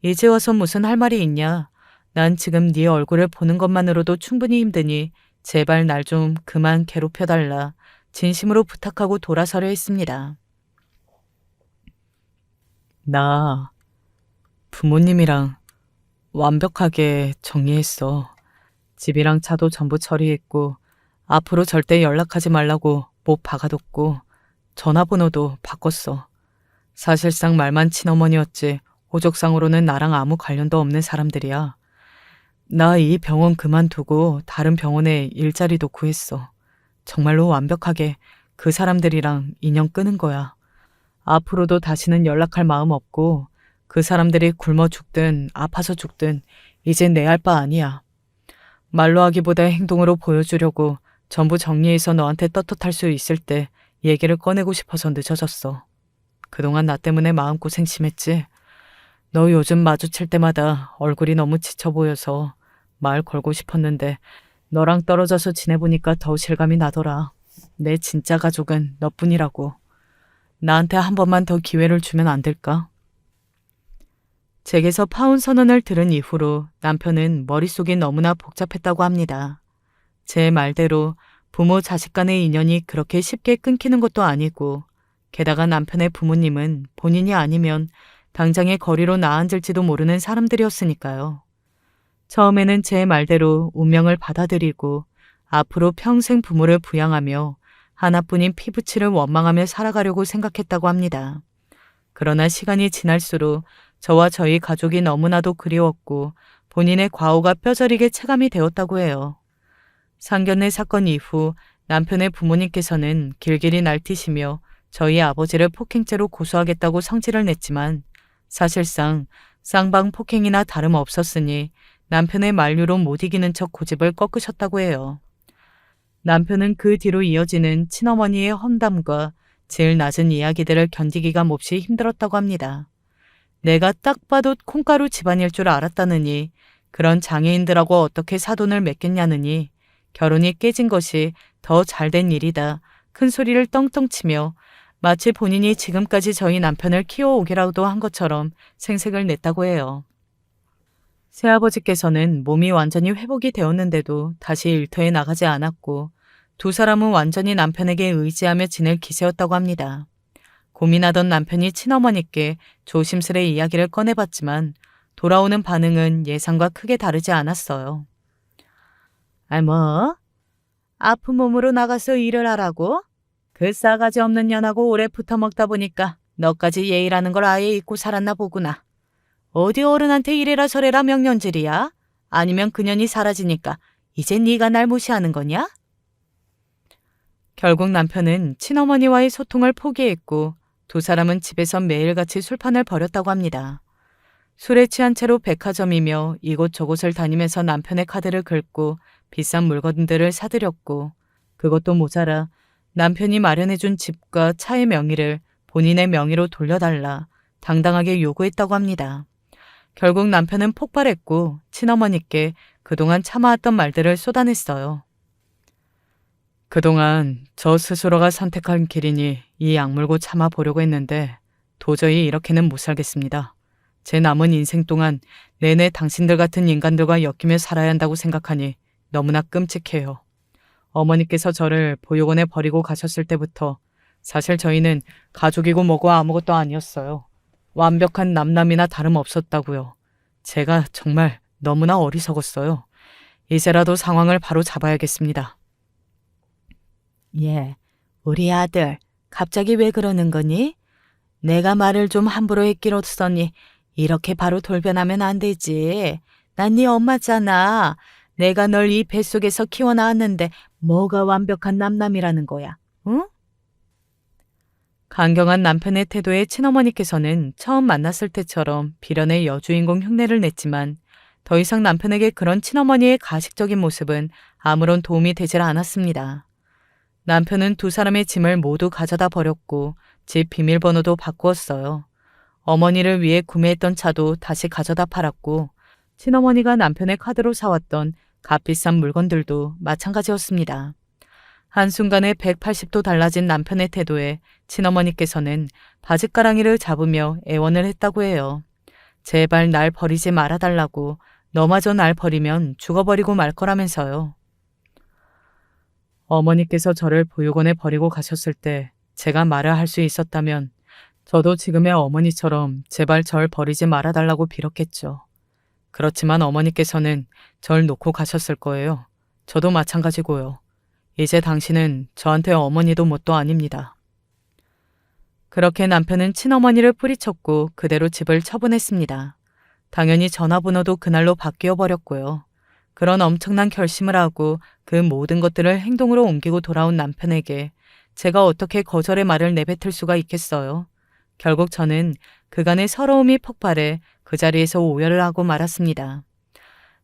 이제 와서 무슨 할 말이 있냐. 난 지금 네 얼굴을 보는 것만으로도 충분히 힘드니 제발 날 좀 그만 괴롭혀달라. 진심으로 부탁하고 돌아서려 했습니다. 나 부모님이랑 완벽하게 정리했어. 집이랑 차도 전부 처리했고 앞으로 절대 연락하지 말라고 못 박아뒀고 전화번호도 바꿨어. 사실상 말만 친어머니였지 호적상으로는 나랑 아무 관련도 없는 사람들이야. 나 이 병원 그만두고 다른 병원에 일자리도 구했어. 정말로 완벽하게 그 사람들이랑 인연 끄는 거야. 앞으로도 다시는 연락할 마음 없고 그 사람들이 굶어 죽든 아파서 죽든 이젠 내 할 바 아니야. 말로 하기보다 행동으로 보여주려고 전부 정리해서 너한테 떳떳할 수 있을 때 얘기를 꺼내고 싶어서 늦어졌어. 그동안 나 때문에 마음고생 심했지. 너 요즘 마주칠 때마다 얼굴이 너무 지쳐 보여서 말 걸고 싶었는데 너랑 떨어져서 지내보니까 더 실감이 나더라. 내 진짜 가족은 너뿐이라고. 나한테 한 번만 더 기회를 주면 안 될까? 제게서 파혼 선언을 들은 이후로 남편은 머릿속이 너무나 복잡했다고 합니다. 제 말대로 부모 자식 간의 인연이 그렇게 쉽게 끊기는 것도 아니고 게다가 남편의 부모님은 본인이 아니면 당장의 거리로 나앉을지도 모르는 사람들이었으니까요. 처음에는 제 말대로 운명을 받아들이고 앞으로 평생 부모를 부양하며 하나뿐인 피부치를 원망하며 살아가려고 생각했다고 합니다. 그러나 시간이 지날수록 저와 저희 가족이 너무나도 그리웠고 본인의 과오가 뼈저리게 체감이 되었다고 해요. 상견례 사건 이후 남편의 부모님께서는 길길이 날뛰시며 저희 아버지를 폭행죄로 고소하겠다고 성질을 냈지만 사실상 쌍방 폭행이나 다름없었으니 남편의 만류로 못 이기는 척 고집을 꺾으셨다고 해요. 남편은 그 뒤로 이어지는 친어머니의 험담과 제일 낮은 이야기들을 견디기가 몹시 힘들었다고 합니다. 내가 딱 봐도 콩가루 집안일 줄 알았다느니 그런 장애인들하고 어떻게 사돈을 맺겠냐느니 결혼이 깨진 것이 더 잘된 일이다. 큰 소리를 떵떵 치며 마치 본인이 지금까지 저희 남편을 키워오기라도 한 것처럼 생색을 냈다고 해요. 새아버지께서는 몸이 완전히 회복이 되었는데도 다시 일터에 나가지 않았고 두 사람은 완전히 남편에게 의지하며 지낼 기세였다고 합니다. 고민하던 남편이 친어머니께 조심스레 이야기를 꺼내봤지만 돌아오는 반응은 예상과 크게 다르지 않았어요. 뭐? 아픈 몸으로 나가서 일을 하라고? 그 싸가지 없는 년하고 오래 붙어먹다 보니까 너까지 예의라는 걸 아예 잊고 살았나 보구나. 어디 어른한테 이래라 저래라 명령질이야? 아니면 그년이 사라지니까 이제 네가 날 무시하는 거냐? 결국 남편은 친어머니와의 소통을 포기했고 두 사람은 집에서 매일같이 술판을 벌였다고 합니다. 술에 취한 채로 백화점이며 이곳저곳을 다니면서 남편의 카드를 긁고 비싼 물건들을 사들였고 그것도 모자라 남편이 마련해준 집과 차의 명의를 본인의 명의로 돌려달라 당당하게 요구했다고 합니다. 결국 남편은 폭발했고 친어머니께 그동안 참아왔던 말들을 쏟아냈어요. 그동안 저 스스로가 선택한 길이니 이 악물고 참아보려고 했는데 도저히 이렇게는 못 살겠습니다. 제 남은 인생 동안 내내 당신들 같은 인간들과 엮이며 살아야 한다고 생각하니 너무나 끔찍해요. 어머니께서 저를 보육원에 버리고 가셨을 때부터 사실 저희는 가족이고 뭐고 아무것도 아니었어요. 완벽한 남남이나 다름없었다고요. 제가 정말 너무나 어리석었어요. 이제라도 상황을 바로 잡아야겠습니다. 예, 우리 아들 갑자기 왜 그러는 거니? 내가 말을 좀 함부로 했기로써니 이렇게 바로 돌변하면 안 되지. 난 네 엄마잖아. 내가 널 이 뱃속에서 키워나왔는데 뭐가 완벽한 남남이라는 거야, 응? 강경한 남편의 태도에 친어머니께서는 처음 만났을 때처럼 비련의 여주인공 흉내를 냈지만 더 이상 남편에게 그런 친어머니의 가식적인 모습은 아무런 도움이 되질 않았습니다. 남편은 두 사람의 짐을 모두 가져다 버렸고 집 비밀번호도 바꾸었어요. 어머니를 위해 구매했던 차도 다시 가져다 팔았고 친어머니가 남편의 카드로 사왔던 값비싼 물건들도 마찬가지였습니다. 한순간에 180도 달라진 남편의 태도에 친어머니께서는 바짓가랑이를 잡으며 애원을 했다고 해요. 제발 날 버리지 말아달라고, 너마저 날 버리면 죽어버리고 말 거라면서요. 어머니께서 저를 보육원에 버리고 가셨을 때 제가 말을 할 수 있었다면 저도 지금의 어머니처럼 제발 절 버리지 말아달라고 빌었겠죠. 그렇지만 어머니께서는 절 놓고 가셨을 거예요. 저도 마찬가지고요. 이제 당신은 저한테 어머니도 뭣도 아닙니다. 그렇게 남편은 친어머니를 뿌리쳤고 그대로 집을 처분했습니다. 당연히 전화번호도 그날로 바뀌어 버렸고요. 그런 엄청난 결심을 하고 그 모든 것들을 행동으로 옮기고 돌아온 남편에게 제가 어떻게 거절의 말을 내뱉을 수가 있겠어요. 결국 저는 그간의 서러움이 폭발해 그 자리에서 오열을 하고 말았습니다.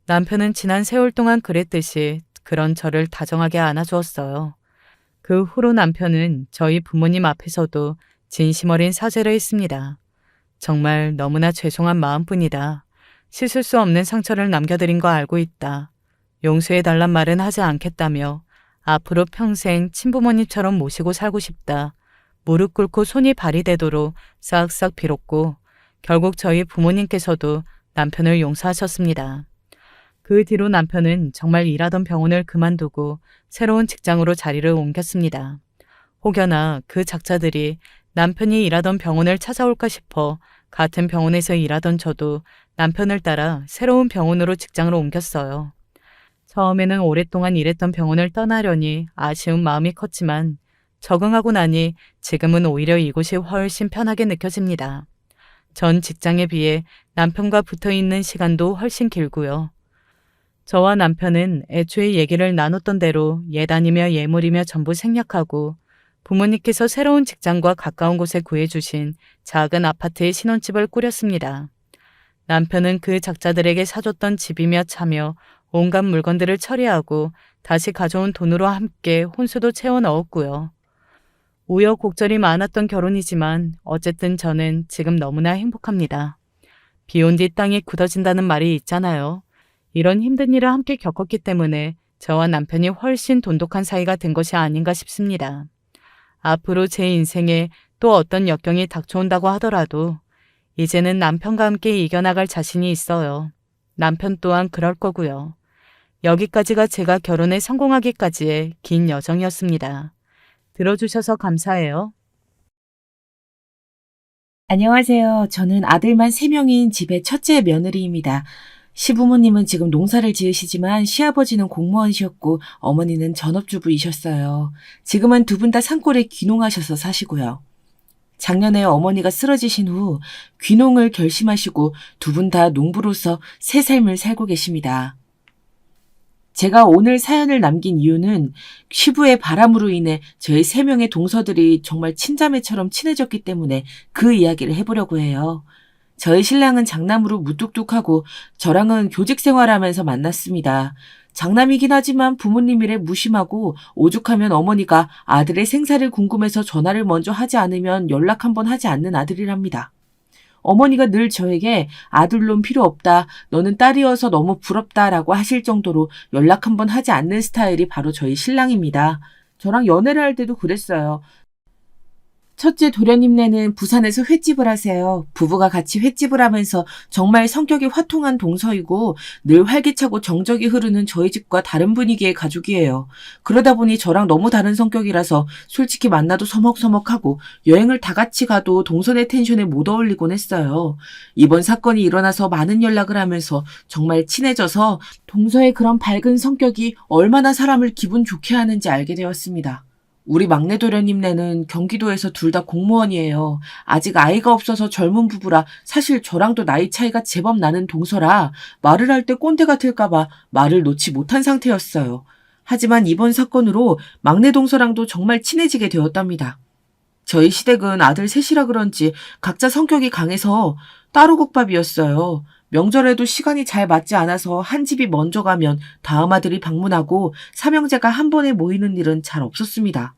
남편은 지난 세월 동안 그랬듯이 그런 저를 다정하게 안아주었어요. 그 후로 남편은 저희 부모님 앞에서도 진심 어린 사죄를 했습니다. 정말 너무나 죄송한 마음뿐이다. 씻을 수 없는 상처를 남겨드린 거 알고 있다. 용서해달란 말은 하지 않겠다며 앞으로 평생 친부모님처럼 모시고 살고 싶다. 무릎 꿇고 손이 발이 되도록 싹싹 빌었고 결국 저희 부모님께서도 남편을 용서하셨습니다. 그 뒤로 남편은 정말 일하던 병원을 그만두고 새로운 직장으로 자리를 옮겼습니다. 혹여나 그 작자들이 남편이 일하던 병원을 찾아올까 싶어 같은 병원에서 일하던 저도 남편을 따라 새로운 병원으로 직장을 옮겼어요. 처음에는 오랫동안 일했던 병원을 떠나려니 아쉬운 마음이 컸지만 적응하고 나니 지금은 오히려 이곳이 훨씬 편하게 느껴집니다. 전 직장에 비해 남편과 붙어 있는 시간도 훨씬 길고요. 저와 남편은 애초에 얘기를 나눴던 대로 예단이며 예물이며 전부 생략하고 부모님께서 새로운 직장과 가까운 곳에 구해주신 작은 아파트에 신혼집을 꾸렸습니다. 남편은 그 작자들에게 사줬던 집이며 차며 온갖 물건들을 처리하고 다시 가져온 돈으로 함께 혼수도 채워 넣었고요. 우여곡절이 많았던 결혼이지만 어쨌든 저는 지금 너무나 행복합니다. 비온 뒤 땅이 굳어진다는 말이 있잖아요. 이런 힘든 일을 함께 겪었기 때문에 저와 남편이 훨씬 돈독한 사이가 된 것이 아닌가 싶습니다. 앞으로 제 인생에 또 어떤 역경이 닥쳐온다고 하더라도 이제는 남편과 함께 이겨나갈 자신이 있어요. 남편 또한 그럴 거고요. 여기까지가 제가 결혼에 성공하기까지의 긴 여정이었습니다. 들어주셔서 감사해요. 안녕하세요. 저는 아들만 3명인 집의 첫째 며느리입니다. 시부모님은 지금 농사를 지으시지만 시아버지는 공무원이셨고 어머니는 전업주부이셨어요. 지금은 두 분 다 산골에 귀농하셔서 사시고요. 작년에 어머니가 쓰러지신 후 귀농을 결심하시고 두 분 다 농부로서 새 삶을 살고 계십니다. 제가 오늘 사연을 남긴 이유는 시부의 바람으로 인해 저희 3명의 동서들이 정말 친자매처럼 친해졌기 때문에 그 이야기를 해보려고 해요. 저희 신랑은 장남으로 무뚝뚝하고 저랑은 교직 생활하면서 만났습니다. 장남이긴 하지만 부모님 일에 무심하고 오죽하면 어머니가 아들의 생사를 궁금해서 전화를 먼저 하지 않으면 연락 한번 하지 않는 아들이랍니다. 어머니가 늘 저에게 아들놈 필요 없다, 너는 딸이어서 너무 부럽다라고 하실 정도로 연락 한번 하지 않는 스타일이 바로 저희 신랑입니다. 저랑 연애를 할 때도 그랬어요. 첫째 도련님네는 부산에서 횟집을 하세요. 부부가 같이 횟집을 하면서 정말 성격이 화통한 동서이고 늘 활기차고 정적이 흐르는 저희 집과 다른 분위기의 가족이에요. 그러다 보니 저랑 너무 다른 성격이라서 솔직히 만나도 서먹서먹하고 여행을 다 같이 가도 동서네 텐션에 못 어울리곤 했어요. 이번 사건이 일어나서 많은 연락을 하면서 정말 친해져서 동서의 그런 밝은 성격이 얼마나 사람을 기분 좋게 하는지 알게 되었습니다. 우리 막내 도련님네는 경기도에서 둘 다 공무원이에요. 아직 아이가 없어서 젊은 부부라 사실 저랑도 나이 차이가 제법 나는 동서라 말을 할 때 꼰대 같을까봐 말을 놓지 못한 상태였어요. 하지만 이번 사건으로 막내 동서랑도 정말 친해지게 되었답니다. 저희 시댁은 아들 셋이라 그런지 각자 성격이 강해서 따로국밥이었어요. 명절에도 시간이 잘 맞지 않아서 한 집이 먼저 가면 다음 아들이 방문하고 삼형제가 한 번에 모이는 일은 잘 없었습니다.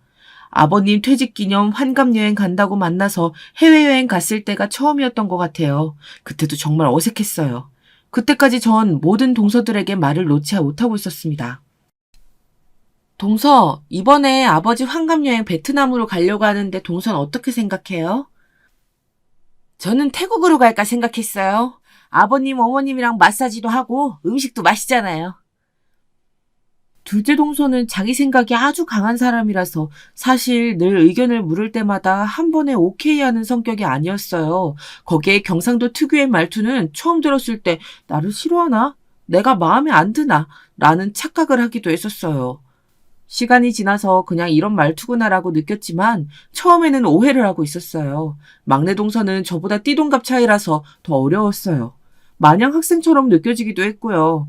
아버님 퇴직 기념 환갑여행 간다고 만나서 해외여행 갔을 때가 처음이었던 것 같아요. 그때도 정말 어색했어요. 그때까지 전 모든 동서들에게 말을 놓지 못하고 있었습니다. 동서, 이번에 아버지 환갑여행 베트남으로 가려고 하는데 동선 어떻게 생각해요? 저는 태국으로 갈까 생각했어요. 아버님, 어머님이랑 마사지도 하고 음식도 맛있잖아요. 둘째 동서는 자기 생각이 아주 강한 사람이라서 사실 늘 의견을 물을 때마다 한 번에 오케이 하는 성격이 아니었어요. 거기에 경상도 특유의 말투는 처음 들었을 때 나를 싫어하나? 내가 마음에 안 드나? 라는 착각을 하기도 했었어요. 시간이 지나서 그냥 이런 말투구나라고 느꼈지만 처음에는 오해를 하고 있었어요. 막내 동서는 저보다 띠동갑 차이라서 더 어려웠어요. 마냥 학생처럼 느껴지기도 했고요.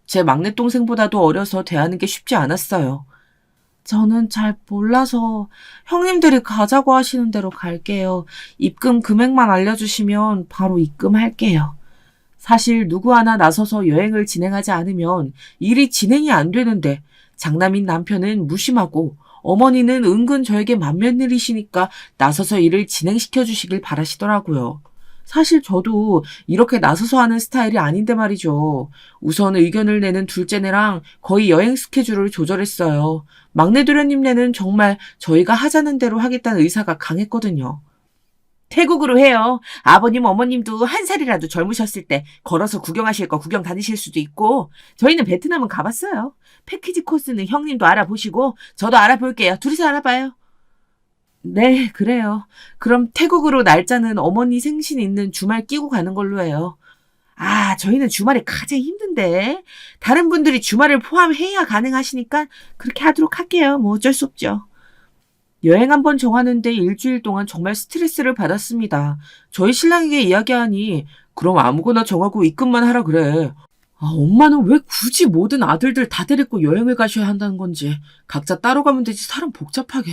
제 막내 동생보다도 어려서 대하는 게 쉽지 않았어요. 저는 잘 몰라서 형님들이 가자고 하시는 대로 갈게요. 입금 금액만 알려주시면 바로 입금할게요. 사실 누구 하나 나서서 여행을 진행하지 않으면 일이 진행이 안 되는데 장남인 남편은 무심하고 어머니는 은근 저에게 맏며느리시니까 나서서 일을 진행시켜 주시길 바라시더라고요. 사실 저도 이렇게 나서서 하는 스타일이 아닌데 말이죠. 우선 의견을 내는 둘째네랑 거의 여행 스케줄을 조절했어요. 막내 도련님네는 정말 저희가 하자는 대로 하겠다는 의사가 강했거든요. 태국으로 해요. 아버님, 어머님도 한 살이라도 젊으셨을 때 걸어서 구경하실 거 구경 다니실 수도 있고 저희는 베트남은 가봤어요. 패키지 코스는 형님도 알아보시고 저도 알아볼게요. 둘이서 알아봐요. 네, 그래요. 그럼 태국으로 날짜는 어머니 생신 있는 주말 끼고 가는 걸로 해요. 아, 저희는 주말에 가장 힘든데. 다른 분들이 주말을 포함해야 가능하시니까 그렇게 하도록 할게요. 뭐 어쩔 수 없죠. 여행 한번 정하는데 일주일 동안 정말 스트레스를 받았습니다. 저희 신랑에게 이야기하니 그럼 아무거나 정하고 입금만 하라 그래. 아, 엄마는 왜 굳이 모든 아들들 다 데리고 여행을 가셔야 한다는 건지. 각자 따로 가면 되지 사람 복잡하게.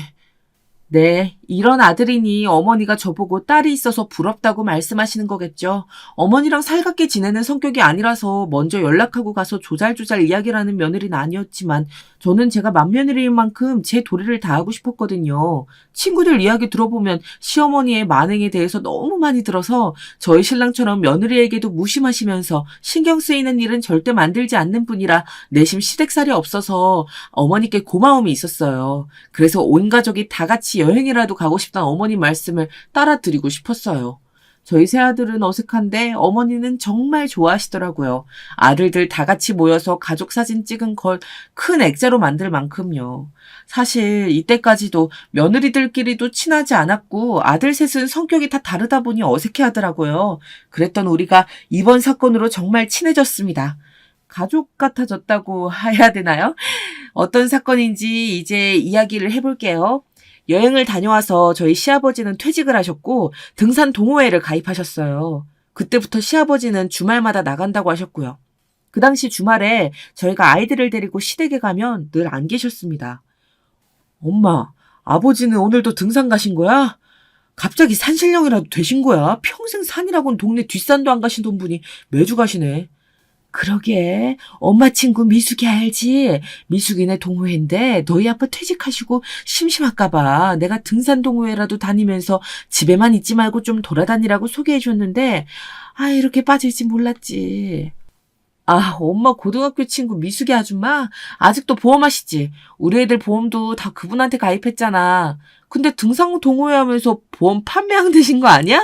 네, 이런 아들이니 어머니가 저보고 딸이 있어서 부럽다고 말씀하시는 거겠죠. 어머니랑 살갑게 지내는 성격이 아니라서 먼저 연락하고 가서 조잘조잘 이야기를 하는 며느리는 아니었지만 저는 제가 맏며느리인 만큼 제 도리를 다하고 싶었거든요. 친구들 이야기 들어보면 시어머니의 만행에 대해서 너무 많이 들어서 저희 신랑처럼 며느리에게도 무심하시면서 신경 쓰이는 일은 절대 만들지 않는 분이라 내심 시댁살이 없어서 어머니께 고마움이 있었어요. 그래서 온 가족이 다 같이 여행이라도 가고 싶다는 어머니 말씀을 따라드리고 싶었어요. 저희 새아들은 어색한데 어머니는 정말 좋아하시더라고요. 아들들 다 같이 모여서 가족 사진 찍은 걸 큰 액자로 만들 만큼요. 사실 이때까지도 며느리들끼리도 친하지 않았고 아들 셋은 성격이 다 다르다 보니 어색해하더라고요. 그랬던 우리가 이번 사건으로 정말 친해졌습니다. 가족 같아졌다고 해야 되나요? 어떤 사건인지 이제 이야기를 해볼게요. 여행을 다녀와서 저희 시아버지는 퇴직을 하셨고 등산 동호회를 가입하셨어요. 그때부터 시아버지는 주말마다 나간다고 하셨고요. 그 당시 주말에 저희가 아이들을 데리고 시댁에 가면 늘 안 계셨습니다. 엄마, 아버지는 오늘도 등산 가신 거야? 갑자기 산신령이라도 되신 거야? 평생 산이라고는 동네 뒷산도 안 가시던 분이 매주 가시네. 그러게 엄마 친구 미숙이 알지? 미숙이네 동호회인데 너희 아빠 퇴직하시고 심심할까 봐 내가 등산 동호회라도 다니면서 집에만 있지 말고 좀 돌아다니라고 소개해 줬는데 이렇게 빠질지 몰랐지. 엄마 고등학교 친구 미숙이 아줌마 아직도 보험하시지? 우리 애들 보험도 다 그분한테 가입했잖아. 근데 등산 동호회 하면서 보험 판매하는 되신 거 아니야?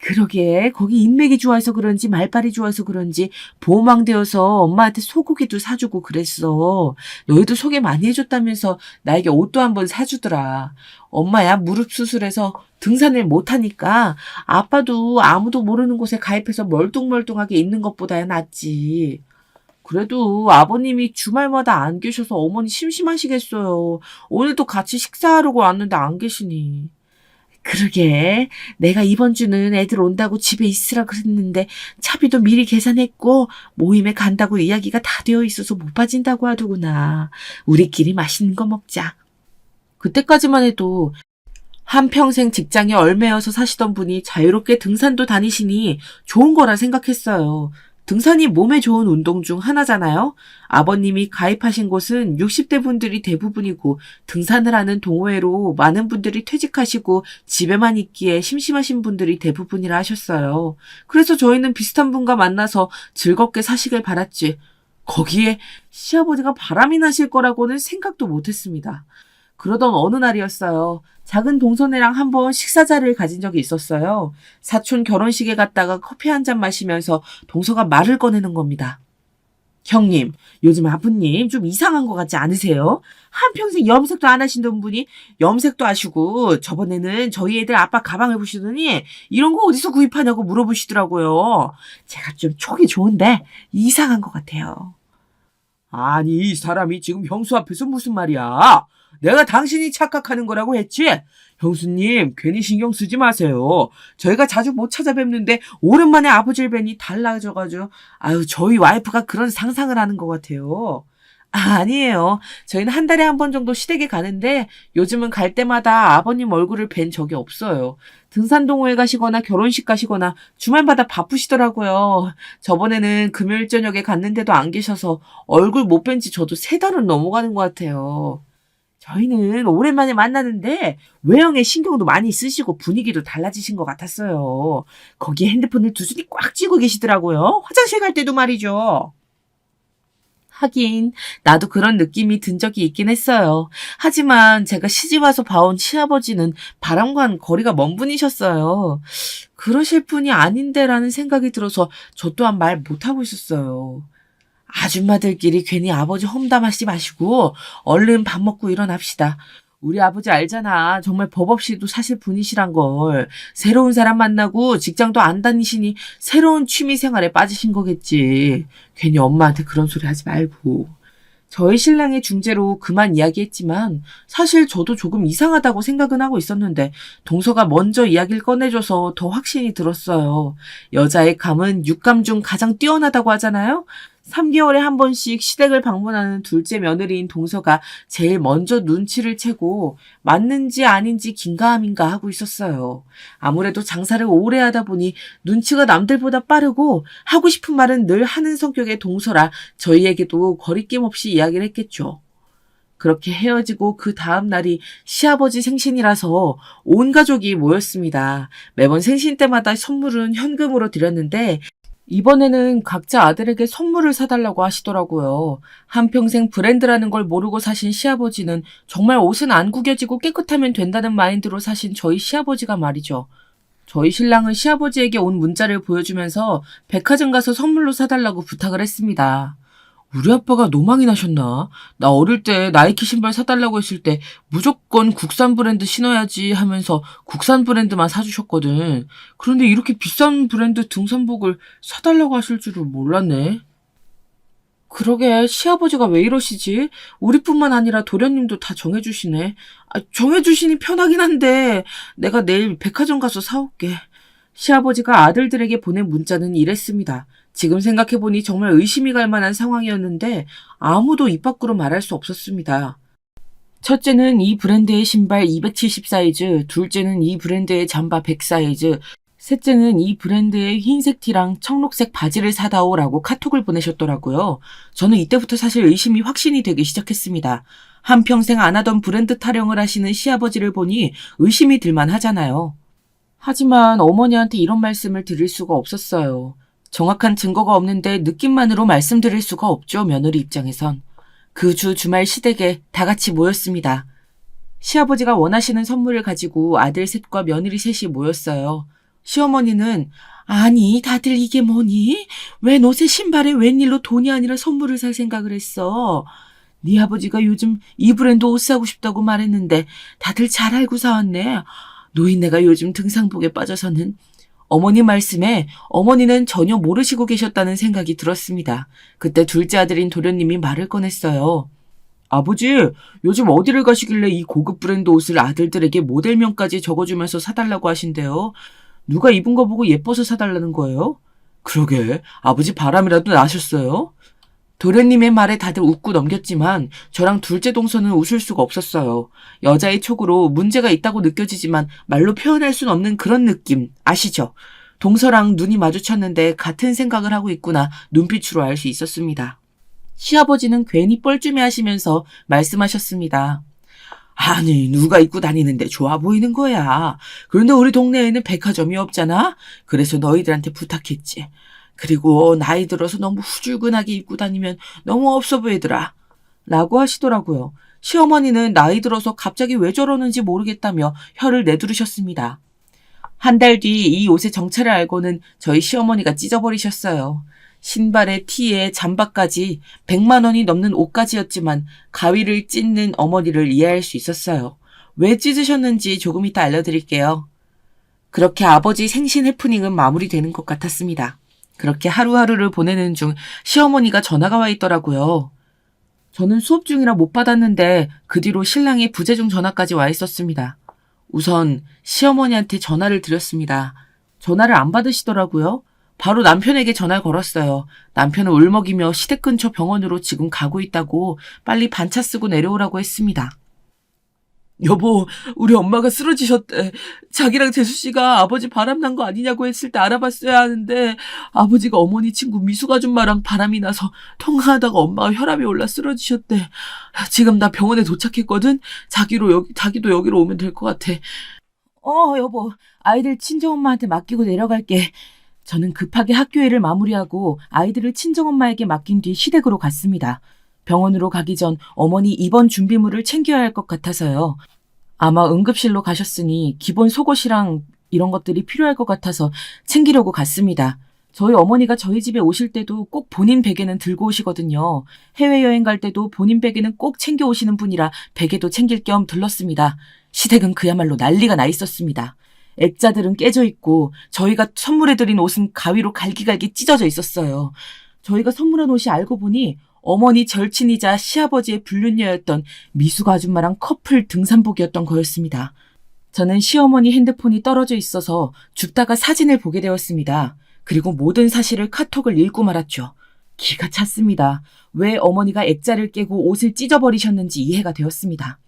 그러게 거기 인맥이 좋아서 그런지 말빨이 좋아서 그런지 보호망 되어서 엄마한테 소고기도 사주고 그랬어. 너희도 소개 많이 해줬다면서 나에게 옷도 한번 사주더라. 엄마야 무릎 수술해서 등산을 못하니까 아빠도 아무도 모르는 곳에 가입해서 멀뚱멀뚱하게 있는 것보다야 낫지. 그래도 아버님이 주말마다 안 계셔서 어머니 심심하시겠어요. 오늘도 같이 식사하려고 왔는데 안 계시니. 그러게 내가 이번 주는 애들 온다고 집에 있으라 그랬는데 차비도 미리 계산했고 모임에 간다고 이야기가 다 되어 있어서 못 빠진다고 하더구나. 우리끼리 맛있는 거 먹자. 그때까지만 해도 한평생 직장에 얽매여서 사시던 분이 자유롭게 등산도 다니시니 좋은 거라 생각했어요. 등산이 몸에 좋은 운동 중 하나잖아요. 아버님이 가입하신 곳은 60대 분들이 대부분이고 등산을 하는 동호회로 많은 분들이 퇴직하시고 집에만 있기에 심심하신 분들이 대부분이라 하셨어요. 그래서 저희는 비슷한 분과 만나서 즐겁게 사시길 바랐지. 거기에 시아버지가 바람이 나실 거라고는 생각도 못했습니다. 그러던 어느 날이었어요. 작은 동서네랑 한번 식사 자리를 가진 적이 있었어요. 사촌 결혼식에 갔다가 커피 한 잔 마시면서 동서가 말을 꺼내는 겁니다. 형님, 요즘 아버님 좀 이상한 것 같지 않으세요? 한평생 염색도 안 하시던 분이 염색도 하시고 저번에는 저희 애들 아빠 가방을 보시더니 이런 거 어디서 구입하냐고 물어보시더라고요. 제가 좀 촉이 좋은데 이상한 것 같아요. 아니, 이 사람이 지금 형수 앞에서 무슨 말이야? 내가 당신이 착각하는 거라고 했지? 형수님, 괜히 신경 쓰지 마세요. 저희가 자주 못 찾아뵙는데 오랜만에 아버지를 뵈니 달라져가지고 저희 와이프가 그런 상상을 하는 것 같아요. 아니에요. 저희는 한 달에 한 번 정도 시댁에 가는데 요즘은 갈 때마다 아버님 얼굴을 뵌 적이 없어요. 등산 동호회 가시거나 결혼식 가시거나 주말마다 바쁘시더라고요. 저번에는 금요일 저녁에 갔는데도 안 계셔서 얼굴 못 뵌 지 저도 3달은 넘어가는 것 같아요. 저희는 오랜만에 만나는데 외형에 신경도 많이 쓰시고 분위기도 달라지신 것 같았어요. 거기에 핸드폰을 두 손이 꽉 쥐고 계시더라고요. 화장실 갈 때도 말이죠. 하긴 나도 그런 느낌이 든 적이 있긴 했어요. 하지만 제가 시집와서 봐온 시아버지는 바람과는 거리가 먼 분이셨어요. 그러실 분이 아닌데라는 생각이 들어서 저 또한 말 못하고 있었어요. 아줌마들끼리 괜히 아버지 험담하지 마시고 얼른 밥 먹고 일어납시다. 우리 아버지 알잖아. 정말 법 없이도 사실 분이시란 걸. 새로운 사람 만나고 직장도 안 다니시니 새로운 취미 생활에 빠지신 거겠지. 괜히 엄마한테 그런 소리 하지 말고. 저희 신랑의 중재로 그만 이야기했지만 사실 저도 조금 이상하다고 생각은 하고 있었는데 동서가 먼저 이야기를 꺼내줘서 더 확신이 들었어요. 여자의 감은 육감 중 가장 뛰어나다고 하잖아요. 3개월에 한 번씩 시댁을 방문하는 둘째 며느리인 동서가 제일 먼저 눈치를 채고 맞는지 아닌지 긴가민가 하고 있었어요. 아무래도 장사를 오래 하다 보니 눈치가 남들보다 빠르고 하고 싶은 말은 늘 하는 성격의 동서라 저희에게도 거리낌 없이 이야기를 했겠죠. 그렇게 헤어지고 그 다음 날이 시아버지 생신이라서 온 가족이 모였습니다. 매번 생신 때마다 선물은 현금으로 드렸는데 이번에는 각자 아들에게 선물을 사달라고 하시더라고요. 한평생 브랜드라는 걸 모르고 사신 시아버지는 정말 옷은 안 구겨지고 깨끗하면 된다는 마인드로 사신 저희 시아버지가 말이죠. 저희 신랑은 시아버지에게 온 문자를 보여주면서 백화점 가서 선물로 사달라고 부탁을 했습니다. 우리 아빠가 노망이 나셨나? 나 어릴 때 나이키 신발 사달라고 했을 때 무조건 국산 브랜드 신어야지 하면서 국산 브랜드만 사주셨거든. 그런데 이렇게 비싼 브랜드 등산복을 사달라고 하실 줄은 몰랐네. 그러게 시아버지가 왜 이러시지? 우리뿐만 아니라 도련님도 다 정해주시네. 정해주시니 편하긴 한데 내가 내일 백화점 가서 사올게. 시아버지가 아들들에게 보낸 문자는 이랬습니다. 지금 생각해보니 정말 의심이 갈 만한 상황이었는데 아무도 입 밖으로 말할 수 없었습니다. 첫째는 이 브랜드의 신발 270 사이즈, 둘째는 이 브랜드의 잠바 100 사이즈, 셋째는 이 브랜드의 흰색 티랑 청록색 바지를 사다오라고 카톡을 보내셨더라고요. 저는 이때부터 사실 의심이 확신이 되기 시작했습니다. 한평생 안 하던 브랜드 타령을 하시는 시아버지를 보니 의심이 들만 하잖아요. 하지만 어머니한테 이런 말씀을 드릴 수가 없었어요. 정확한 증거가 없는데 느낌만으로 말씀드릴 수가 없죠, 며느리 입장에선. 그 주 주말 시댁에 다 같이 모였습니다. 시아버지가 원하시는 선물을 가지고 아들 셋과 며느리 셋이 모였어요. 시어머니는 아니 다들 이게 뭐니? 왜 너새 신발에 웬일로 돈이 아니라 선물을 살 생각을 했어? 네 아버지가 요즘 이 브랜드 옷 사고 싶다고 말했는데 다들 잘 알고 사왔네. 노인네가 요즘 등산복에 빠져서는. 어머니 말씀에 어머니는 전혀 모르시고 계셨다는 생각이 들었습니다. 그때 둘째 아들인 도련님이 말을 꺼냈어요. 아버지, 요즘 어디를 가시길래 이 고급 브랜드 옷을 아들들에게 모델명까지 적어주면서 사달라고 하신대요? 누가 입은 거 보고 예뻐서 사달라는 거예요? 그러게, 아버지 바람이라도 나셨어요? 도련님의 말에 다들 웃고 넘겼지만 저랑 둘째 동서는 웃을 수가 없었어요. 여자의 촉으로 문제가 있다고 느껴지지만 말로 표현할 순 없는 그런 느낌 아시죠? 동서랑 눈이 마주쳤는데 같은 생각을 하고 있구나 눈빛으로 알 수 있었습니다. 시아버지는 괜히 뻘쭘해 하시면서 말씀하셨습니다. 아니 누가 입고 다니는데 좋아 보이는 거야. 그런데 우리 동네에는 백화점이 없잖아. 그래서 너희들한테 부탁했지. 그리고 나이 들어서 너무 후줄근하게 입고 다니면 너무 없어 보이더라. 라고 하시더라고요. 시어머니는 나이 들어서 갑자기 왜 저러는지 모르겠다며 혀를 내두르셨습니다. 한 달 뒤 이 옷의 정체를 알고는 저희 시어머니가 찢어버리셨어요. 신발에 티에 잠바까지 100만 원이 넘는 옷까지였지만 가위를 찢는 어머니를 이해할 수 있었어요. 왜 찢으셨는지 조금 이따 알려드릴게요. 그렇게 아버지 생신 해프닝은 마무리되는 것 같았습니다. 그렇게 하루하루를 보내는 중 시어머니가 전화가 와 있더라고요. 저는 수업 중이라 못 받았는데 그 뒤로 신랑의 부재중 전화까지 와 있었습니다. 우선 시어머니한테 전화를 드렸습니다. 전화를 안 받으시더라고요. 바로 남편에게 전화를 걸었어요. 남편은 울먹이며 시댁 근처 병원으로 지금 가고 있다고 빨리 반차 쓰고 내려오라고 했습니다. 여보, 우리 엄마가 쓰러지셨대. 자기랑 재수씨가 아버지 바람난 거 아니냐고 했을 때 알아봤어야 하는데 아버지가 어머니 친구 미숙 아줌마랑 바람이 나서 통화하다가 엄마가 혈압이 올라 쓰러지셨대. 지금 나 병원에 도착했거든. 자기도 여기로 오면 될 것 같아. 여보, 아이들 친정엄마한테 맡기고 내려갈게. 저는 급하게 학교 일을 마무리하고 아이들을 친정엄마에게 맡긴 뒤 시댁으로 갔습니다. 병원으로 가기 전 어머니 입원 준비물을 챙겨야 할 것 같아서요. 아마 응급실로 가셨으니 기본 속옷이랑 이런 것들이 필요할 것 같아서 챙기려고 갔습니다. 저희 어머니가 저희 집에 오실 때도 꼭 본인 베개는 들고 오시거든요. 해외여행 갈 때도 본인 베개는 꼭 챙겨 오시는 분이라 베개도 챙길 겸 들렀습니다. 시댁은 그야말로 난리가 나 있었습니다. 액자들은 깨져 있고 저희가 선물해드린 옷은 가위로 갈기갈기 찢어져 있었어요. 저희가 선물한 옷이 알고 보니 어머니 절친이자 시아버지의 불륜녀였던 미숙 아줌마랑 커플 등산복이었던 거였습니다. 저는 시어머니 핸드폰이 떨어져 있어서 죽다가 사진을 보게 되었습니다. 그리고 모든 사실을 카톡을 읽고 말았죠. 기가 찼습니다. 왜 어머니가 액자를 깨고 옷을 찢어버리셨는지 이해가 되었습니다.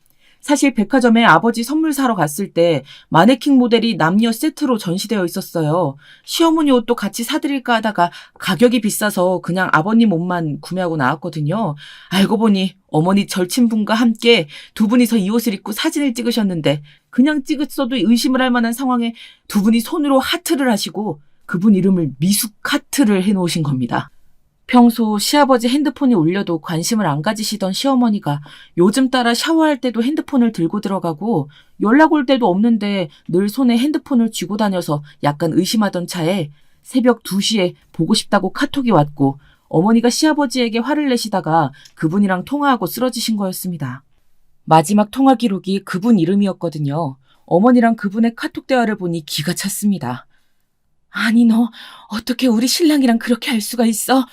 사실 백화점에 아버지 선물 사러 갔을 때 마네킹 모델이 남녀 세트로 전시되어 있었어요. 시어머니 옷도 같이 사드릴까 하다가 가격이 비싸서 그냥 아버님 옷만 구매하고 나왔거든요. 알고 보니 어머니 절친분과 함께 두 분이서 이 옷을 입고 사진을 찍으셨는데 그냥 찍었어도 의심을 할 만한 상황에 두 분이 손으로 하트를 하시고 그분 이름을 미숙 하트를 해놓으신 겁니다. 평소 시아버지 핸드폰이 울려도 관심을 안 가지시던 시어머니가 요즘 따라 샤워할 때도 핸드폰을 들고 들어가고 연락 올 때도 없는데 늘 손에 핸드폰을 쥐고 다녀서 약간 의심하던 차에 새벽 2시에 보고 싶다고 카톡이 왔고 어머니가 시아버지에게 화를 내시다가 그분이랑 통화하고 쓰러지신 거였습니다. 마지막 통화 기록이 그분 이름이었거든요. 어머니랑 그분의 카톡 대화를 보니 기가 찼습니다. 아니 너 어떻게 우리 신랑이랑 그렇게 할 수가 있어?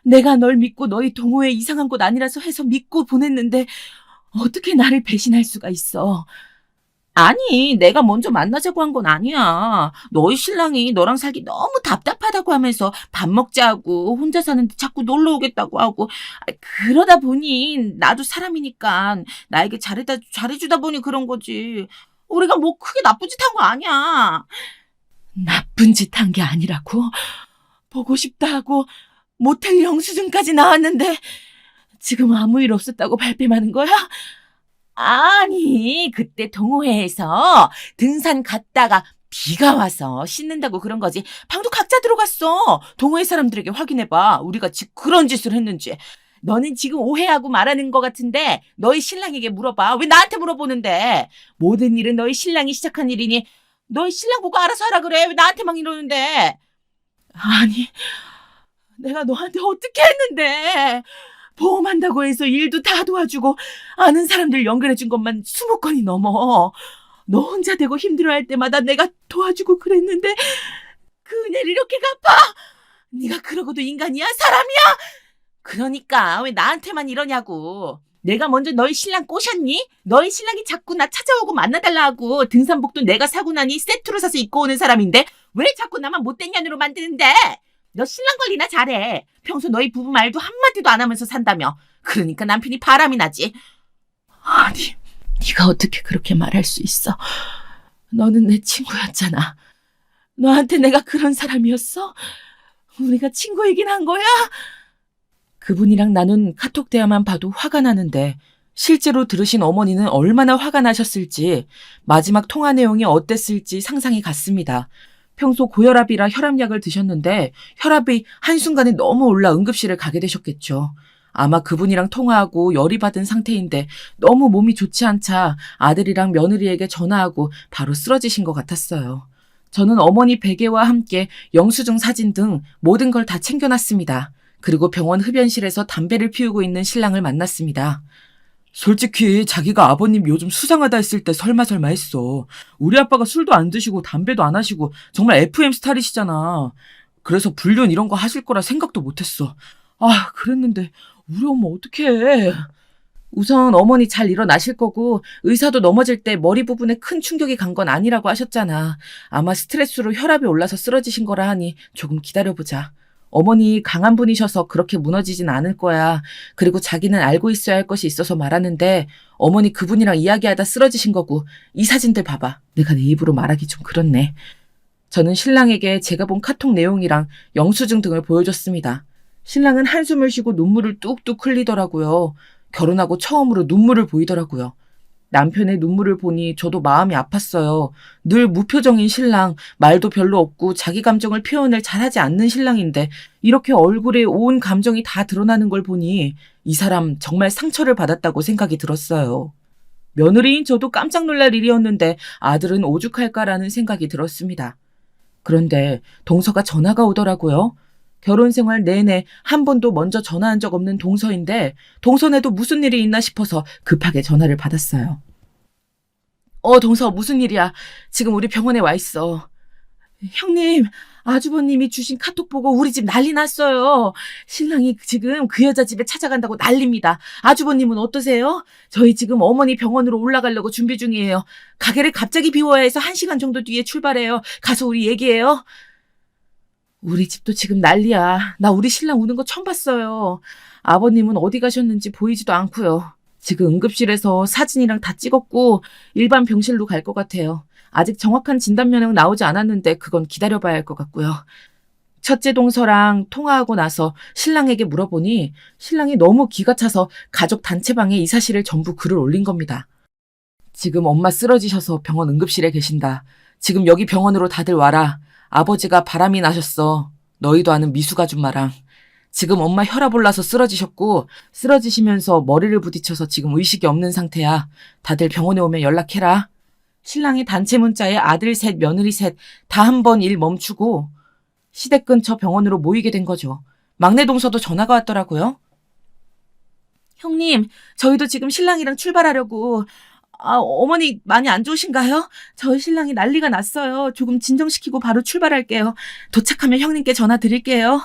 내가 널 믿고 너희 동호회 이상한 곳 아니라서 해서 믿고 보냈는데 어떻게 나를 배신할 수가 있어? 아니, 내가 먼저 만나자고 한 건 아니야. 너희 신랑이 너랑 살기 너무 답답하다고 하면서 밥 먹자고 혼자 사는데 자꾸 놀러 오겠다고 하고 그러다 보니 나도 사람이니까 나에게 잘해주다 보니 그런 거지. 우리가 뭐 크게 나쁜 짓 한 거 아니야. 나쁜 짓 한 게 아니라고? 보고 싶다 하고 모텔 영수증까지 나왔는데 지금 아무 일 없었다고 발뺌하는 거야? 아니, 그때 동호회에서 등산 갔다가 비가 와서 씻는다고 그런 거지. 방도 각자 들어갔어. 동호회 사람들에게 확인해봐. 우리가 그런 짓을 했는지. 너는 지금 오해하고 말하는 것 같은데 너희 신랑에게 물어봐. 왜 나한테 물어보는데? 모든 일은 너희 신랑이 시작한 일이니 너희 신랑 보고 알아서 하라 그래. 왜 나한테 막 이러는데? 아니, 내가 너한테 어떻게 했는데? 보험한다고 해서 일도 다 도와주고 아는 사람들 연결해준 것만 20건이 넘어. 너 혼자 되고 힘들어할 때마다 내가 도와주고 그랬는데 그 은혜를 이렇게 갚아? 네가 그러고도 인간이야? 사람이야? 그러니까 왜 나한테만 이러냐고. 내가 먼저 너희 신랑 꼬셨니? 너희 신랑이 자꾸 나 찾아오고 만나달라 하고 등산복도 내가 사고 나니 세트로 사서 입고 오는 사람인데 왜 자꾸 나만 못된 년으로 만드는데? 너 신랑 관리나 잘해. 평소 너희 부부 말도 한마디도 안 하면서 산다며. 그러니까 남편이 바람이 나지. 아니, 네가 어떻게 그렇게 말할 수 있어? 너는 내 친구였잖아. 너한테 내가 그런 사람이었어? 우리가 친구이긴 한 거야? 그분이랑 나눈 카톡 대화만 봐도 화가 나는데 실제로 들으신 어머니는 얼마나 화가 나셨을지 마지막 통화 내용이 어땠을지 상상이 갔습니다. 평소 고혈압이라 혈압약을 드셨는데 혈압이 한순간에 너무 올라 응급실을 가게 되셨겠죠. 아마 그분이랑 통화하고 열이 받은 상태인데 너무 몸이 좋지 않자 아들이랑 며느리에게 전화하고 바로 쓰러지신 것 같았어요. 저는 어머니 베개와 함께 영수증 사진 등 모든 걸 다 챙겨놨습니다. 그리고 병원 흡연실에서 담배를 피우고 있는 신랑을 만났습니다. 솔직히 자기가 아버님 요즘 수상하다 했을 때 설마 했어. 우리 아빠가 술도 안 드시고 담배도 안 하시고 정말 FM 스타일이시잖아. 그래서 불륜 이런 거 하실 거라 생각도 못했어. 아, 그랬는데 우리 엄마 어떡해. 우선 어머니 잘 일어나실 거고 의사도 넘어질 때 머리 부분에 큰 충격이 간 건 아니라고 하셨잖아. 아마 스트레스로 혈압이 올라서 쓰러지신 거라 하니 조금 기다려보자. 어머니 강한 분이셔서 그렇게 무너지진 않을 거야. 그리고 자기는 알고 있어야 할 것이 있어서 말하는데 어머니 그분이랑 이야기하다 쓰러지신 거고 이 사진들 봐봐. 내가 내 입으로 말하기 좀 그렇네. 저는 신랑에게 제가 본 카톡 내용이랑 영수증 등을 보여줬습니다. 신랑은 한숨을 쉬고 눈물을 뚝뚝 흘리더라고요. 결혼하고 처음으로 눈물을 보이더라고요. 남편의 눈물을 보니 저도 마음이 아팠어요. 늘 무표정인 신랑, 말도 별로 없고 자기 감정을 표현을 잘하지 않는 신랑인데 이렇게 얼굴에 온 감정이 다 드러나는 걸 보니 이 사람 정말 상처를 받았다고 생각이 들었어요. 며느리인 저도 깜짝 놀랄 일이었는데 아들은 오죽할까라는 생각이 들었습니다. 그런데 동서가 전화가 오더라고요. 결혼 생활 내내 한 번도 먼저 전화한 적 없는 동서인데 동서네도 무슨 일이 있나 싶어서 급하게 전화를 받았어요. 동서 무슨 일이야? 지금 우리 병원에 와 있어. 형님, 아주버님이 주신 카톡 보고 우리 집 난리 났어요. 신랑이 지금 그 여자 집에 찾아간다고 난립니다. 아주버님은 어떠세요? 저희 지금 어머니 병원으로 올라가려고 준비 중이에요. 가게를 갑자기 비워야 해서 1시간 정도 뒤에 출발해요. 가서 우리 얘기해요. 우리 집도 지금 난리야. 나 우리 신랑 우는 거 처음 봤어요. 아버님은 어디 가셨는지 보이지도 않고요. 지금 응급실에서 사진이랑 다 찍었고 일반 병실로 갈 것 같아요. 아직 정확한 진단 면역 나오지 않았는데 그건 기다려봐야 할 것 같고요. 첫째 동서랑 통화하고 나서 신랑에게 물어보니 신랑이 너무 기가 차서 가족 단체방에 이 사실을 전부 글을 올린 겁니다. 지금 엄마 쓰러지셔서 병원 응급실에 계신다. 지금 여기 병원으로 다들 와라. 아버지가 바람이 나셨어. 너희도 아는 미숙 아줌마랑. 지금 엄마 혈압 올라서 쓰러지셨고 쓰러지시면서 머리를 부딪혀서 지금 의식이 없는 상태야. 다들 병원에 오면 연락해라. 신랑의 단체 문자에 아들 셋, 며느리 셋 다 한 번 일 멈추고 시댁 근처 병원으로 모이게 된 거죠. 막내 동서도 전화가 왔더라고요. 형님, 저희도 지금 신랑이랑 출발하려고. 어머니 많이 안 좋으신가요? 저희 신랑이 난리가 났어요. 조금 진정시키고 바로 출발할게요. 도착하면 형님께 전화 드릴게요.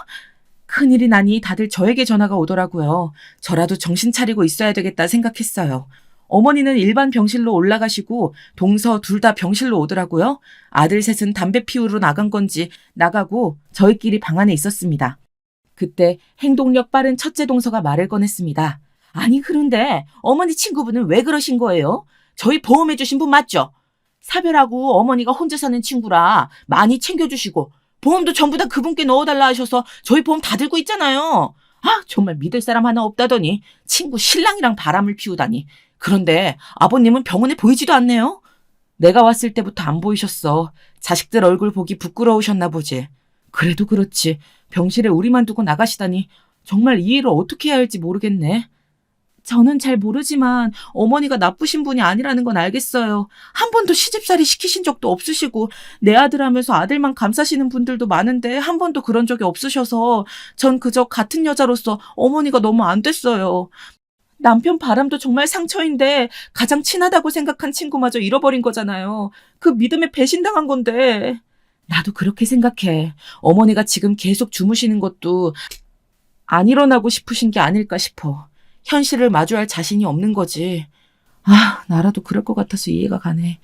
큰일이 나니 다들 저에게 전화가 오더라고요. 저라도 정신 차리고 있어야 되겠다 생각했어요. 어머니는 일반 병실로 올라가시고 동서 둘 다 병실로 오더라고요. 아들 셋은 담배 피우러 나간 건지 나가고 저희끼리 방 안에 있었습니다. 그때 행동력 빠른 첫째 동서가 말을 꺼냈습니다. 아니 그런데 어머니 친구분은 왜 그러신 거예요? 저희 보험해 주신 분 맞죠? 사별하고 어머니가 혼자 사는 친구라 많이 챙겨주시고 보험도 전부 다 그분께 넣어달라 하셔서 저희 보험 다 들고 있잖아요. 정말 믿을 사람 하나 없다더니 친구 신랑이랑 바람을 피우다니. 그런데 아버님은 병원에 보이지도 않네요. 내가 왔을 때부터 안 보이셨어. 자식들 얼굴 보기 부끄러우셨나 보지. 그래도 그렇지. 병실에 우리만 두고 나가시다니 정말 이 일을 어떻게 해야 할지 모르겠네. 저는 잘 모르지만 어머니가 나쁘신 분이 아니라는 건 알겠어요. 한 번도 시집살이 시키신 적도 없으시고 내 아들 하면서 아들만 감싸시는 분들도 많은데 한 번도 그런 적이 없으셔서 전 그저 같은 여자로서 어머니가 너무 안 됐어요. 남편 바람도 정말 상처인데 가장 친하다고 생각한 친구마저 잃어버린 거잖아요. 그 믿음에 배신당한 건데. 나도 그렇게 생각해. 어머니가 지금 계속 주무시는 것도 안 일어나고 싶으신 게 아닐까 싶어. 현실을 마주할 자신이 없는 거지. 나라도 그럴 것 같아서 이해가 가네.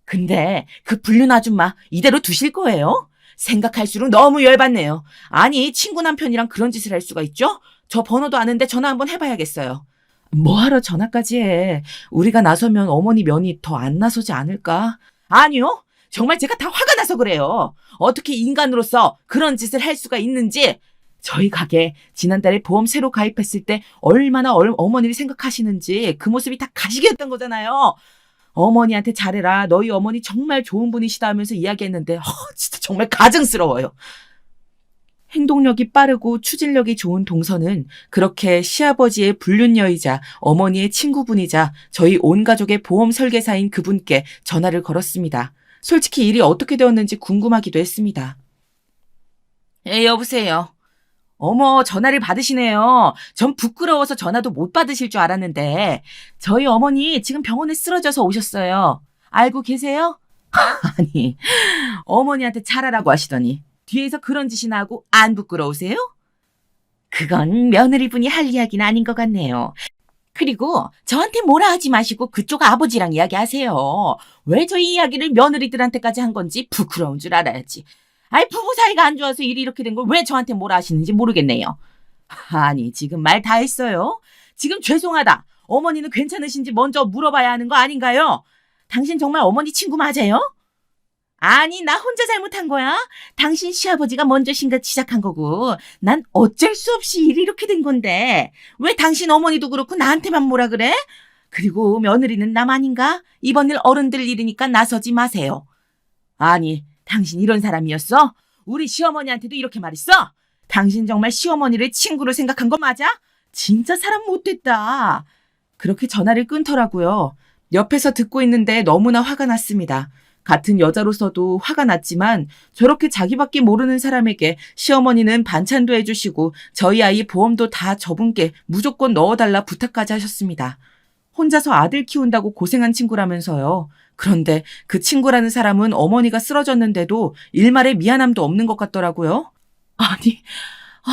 근데 그 불륜 아줌마 이대로 두실 거예요? 생각할수록 너무 열받네요. 아니 친구 남편이랑 그런 짓을 할 수가 있죠? 저 번호도 아는데 전화 한번 해봐야겠어요. 뭐하러 전화까지 해. 우리가 나서면 어머니 면이 더 안 나서지 않을까? 아니요. 정말 제가 다 화가 나서 그래요. 어떻게 인간으로서 그런 짓을 할 수가 있는지. 저희 가게 지난달에 보험 새로 가입했을 때 얼마나 어머니를 생각하시는지 그 모습이 다 가시게였던 거잖아요. 어머니한테 잘해라. 너희 어머니 정말 좋은 분이시다 하면서 이야기했는데 진짜 정말 가증스러워요. 행동력이 빠르고 추진력이 좋은 동서는 그렇게 시아버지의 불륜녀이자 어머니의 친구분이자 저희 온 가족의 보험 설계사인 그분께 전화를 걸었습니다. 솔직히 일이 어떻게 되었는지 궁금하기도 했습니다. 여보세요. 어머, 전화를 받으시네요. 전 부끄러워서 전화도 못 받으실 줄 알았는데 저희 어머니 지금 병원에 쓰러져서 오셨어요. 알고 계세요? 아니, 어머니한테 잘하라고 하시더니 뒤에서 그런 짓이나 하고 안 부끄러우세요? 그건 며느리분이 할 이야기는 아닌 것 같네요. 그리고 저한테 뭐라 하지 마시고 그쪽 아버지랑 이야기하세요. 왜 저희 이야기를 며느리들한테까지 한 건지 부끄러운 줄 알아야지. 부부 사이가 안 좋아서 일이 이렇게 된 걸 왜 저한테 뭐라 하시는지 모르겠네요. 아니, 지금 말 다 했어요. 지금 죄송하다. 어머니는 괜찮으신지 먼저 물어봐야 하는 거 아닌가요? 당신 정말 어머니 친구 맞아요? 아니, 나 혼자 잘못한 거야. 당신 시아버지가 먼저 시작한 거고 난 어쩔 수 없이 일이 이렇게 된 건데 왜 당신 어머니도 그렇고 나한테만 뭐라 그래? 그리고 며느리는 남 아닌가? 이번 일 어른들 일이니까 나서지 마세요. 아니, 당신 이런 사람이었어? 우리 시어머니한테도 이렇게 말했어? 당신 정말 시어머니를 친구로 생각한 거 맞아? 진짜 사람 못됐다. 그렇게 전화를 끊더라고요. 옆에서 듣고 있는데 너무나 화가 났습니다. 같은 여자로서도 화가 났지만 저렇게 자기밖에 모르는 사람에게 시어머니는 반찬도 해주시고 저희 아이 보험도 다 저분께 무조건 넣어달라 부탁까지 하셨습니다. 혼자서 아들 키운다고 고생한 친구라면서요. 그런데 그 친구라는 사람은 어머니가 쓰러졌는데도 일말의 미안함도 없는 것 같더라고요. 아니,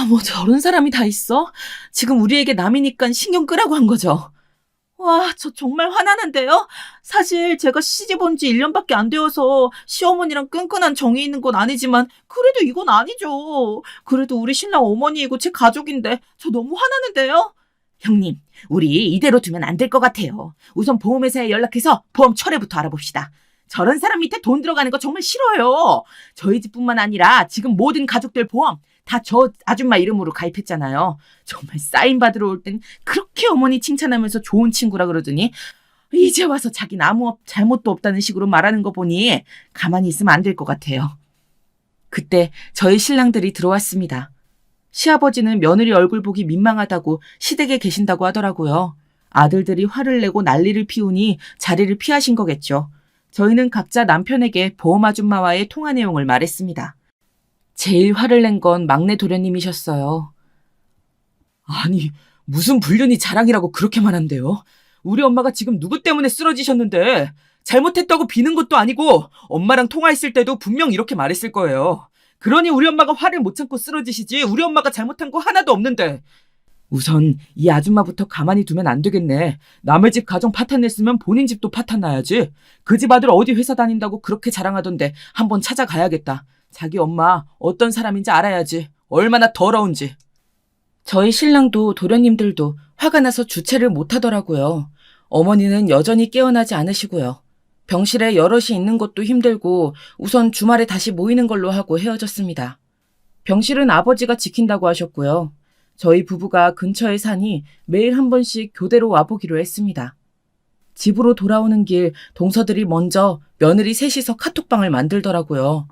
뭐 저런 사람이 다 있어? 지금 우리에게 남이니까 신경 끄라고 한 거죠. 와, 저 정말 화나는데요? 사실 제가 시집 온 지 1년밖에 안 되어서 시어머니랑 끈끈한 정이 있는 건 아니지만 그래도 이건 아니죠. 그래도 우리 신랑 어머니이고 제 가족인데 저 너무 화나는데요? 형님, 우리 이대로 두면 안 될 것 같아요. 우선 보험회사에 연락해서 보험 철회부터 알아봅시다. 저런 사람 밑에 돈 들어가는 거 정말 싫어요. 저희 집뿐만 아니라 지금 모든 가족들 보험 다 저 아줌마 이름으로 가입했잖아요. 정말 사인 받으러 올 땐 그렇게 어머니 칭찬하면서 좋은 친구라 그러더니 이제 와서 자기는 아무 잘못도 없다는 식으로 말하는 거 보니 가만히 있으면 안 될 것 같아요. 그때 저희 신랑들이 들어왔습니다. 시아버지는 며느리 얼굴 보기 민망하다고 시댁에 계신다고 하더라고요. 아들들이 화를 내고 난리를 피우니 자리를 피하신 거겠죠. 저희는 각자 남편에게 보험 아줌마와의 통화 내용을 말했습니다. 제일 화를 낸 건 막내 도련님이셨어요. 아니, 무슨 불륜이 자랑이라고 그렇게만 한대요? 우리 엄마가 지금 누구 때문에 쓰러지셨는데 잘못했다고 비는 것도 아니고 엄마랑 통화했을 때도 분명 이렇게 말했을 거예요. 그러니 우리 엄마가 화를 못 참고 쓰러지시지 우리 엄마가 잘못한 거 하나도 없는데. 우선 이 아줌마부터 가만히 두면 안 되겠네. 남의 집 가정 파탄냈으면 본인 집도 파탄 나야지. 그 집 아들 어디 회사 다닌다고 그렇게 자랑하던데 한번 찾아가야겠다. 자기 엄마 어떤 사람인지 알아야지. 얼마나 더러운지. 저희 신랑도 도련님들도 화가 나서 주체를 못하더라고요. 어머니는 여전히 깨어나지 않으시고요. 병실에 여럿이 있는 것도 힘들고 우선 주말에 다시 모이는 걸로 하고 헤어졌습니다. 병실은 아버지가 지킨다고 하셨고요. 저희 부부가 근처에 사니 매일 한 번씩 교대로 와보기로 했습니다. 집으로 돌아오는 길 동서들이 먼저 며느리 셋이서 카톡방을 만들더라고요.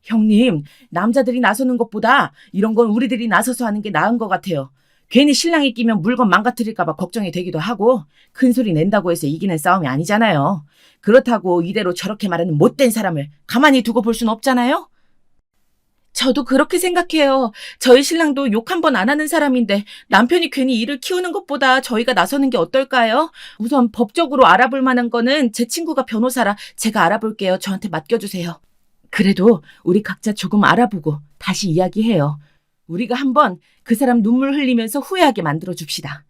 형님, 남자들이 나서는 것보다 이런 건 우리들이 나서서 하는 게 나은 것 같아요. 괜히 신랑이 끼면 물건 망가뜨릴까 봐 걱정이 되기도 하고 큰 소리 낸다고 해서 이기는 싸움이 아니잖아요. 그렇다고 이대로 저렇게 말하는 못된 사람을 가만히 두고 볼 순 없잖아요. 저도 그렇게 생각해요. 저희 신랑도 욕 한 번 안 하는 사람인데 남편이 괜히 일을 키우는 것보다 저희가 나서는 게 어떨까요? 우선 법적으로 알아볼 만한 거는 제 친구가 변호사라 제가 알아볼게요. 저한테 맡겨주세요. 그래도 우리 각자 조금 알아보고 다시 이야기해요. 우리가 한번 그 사람 눈물 흘리면서 후회하게 만들어줍시다.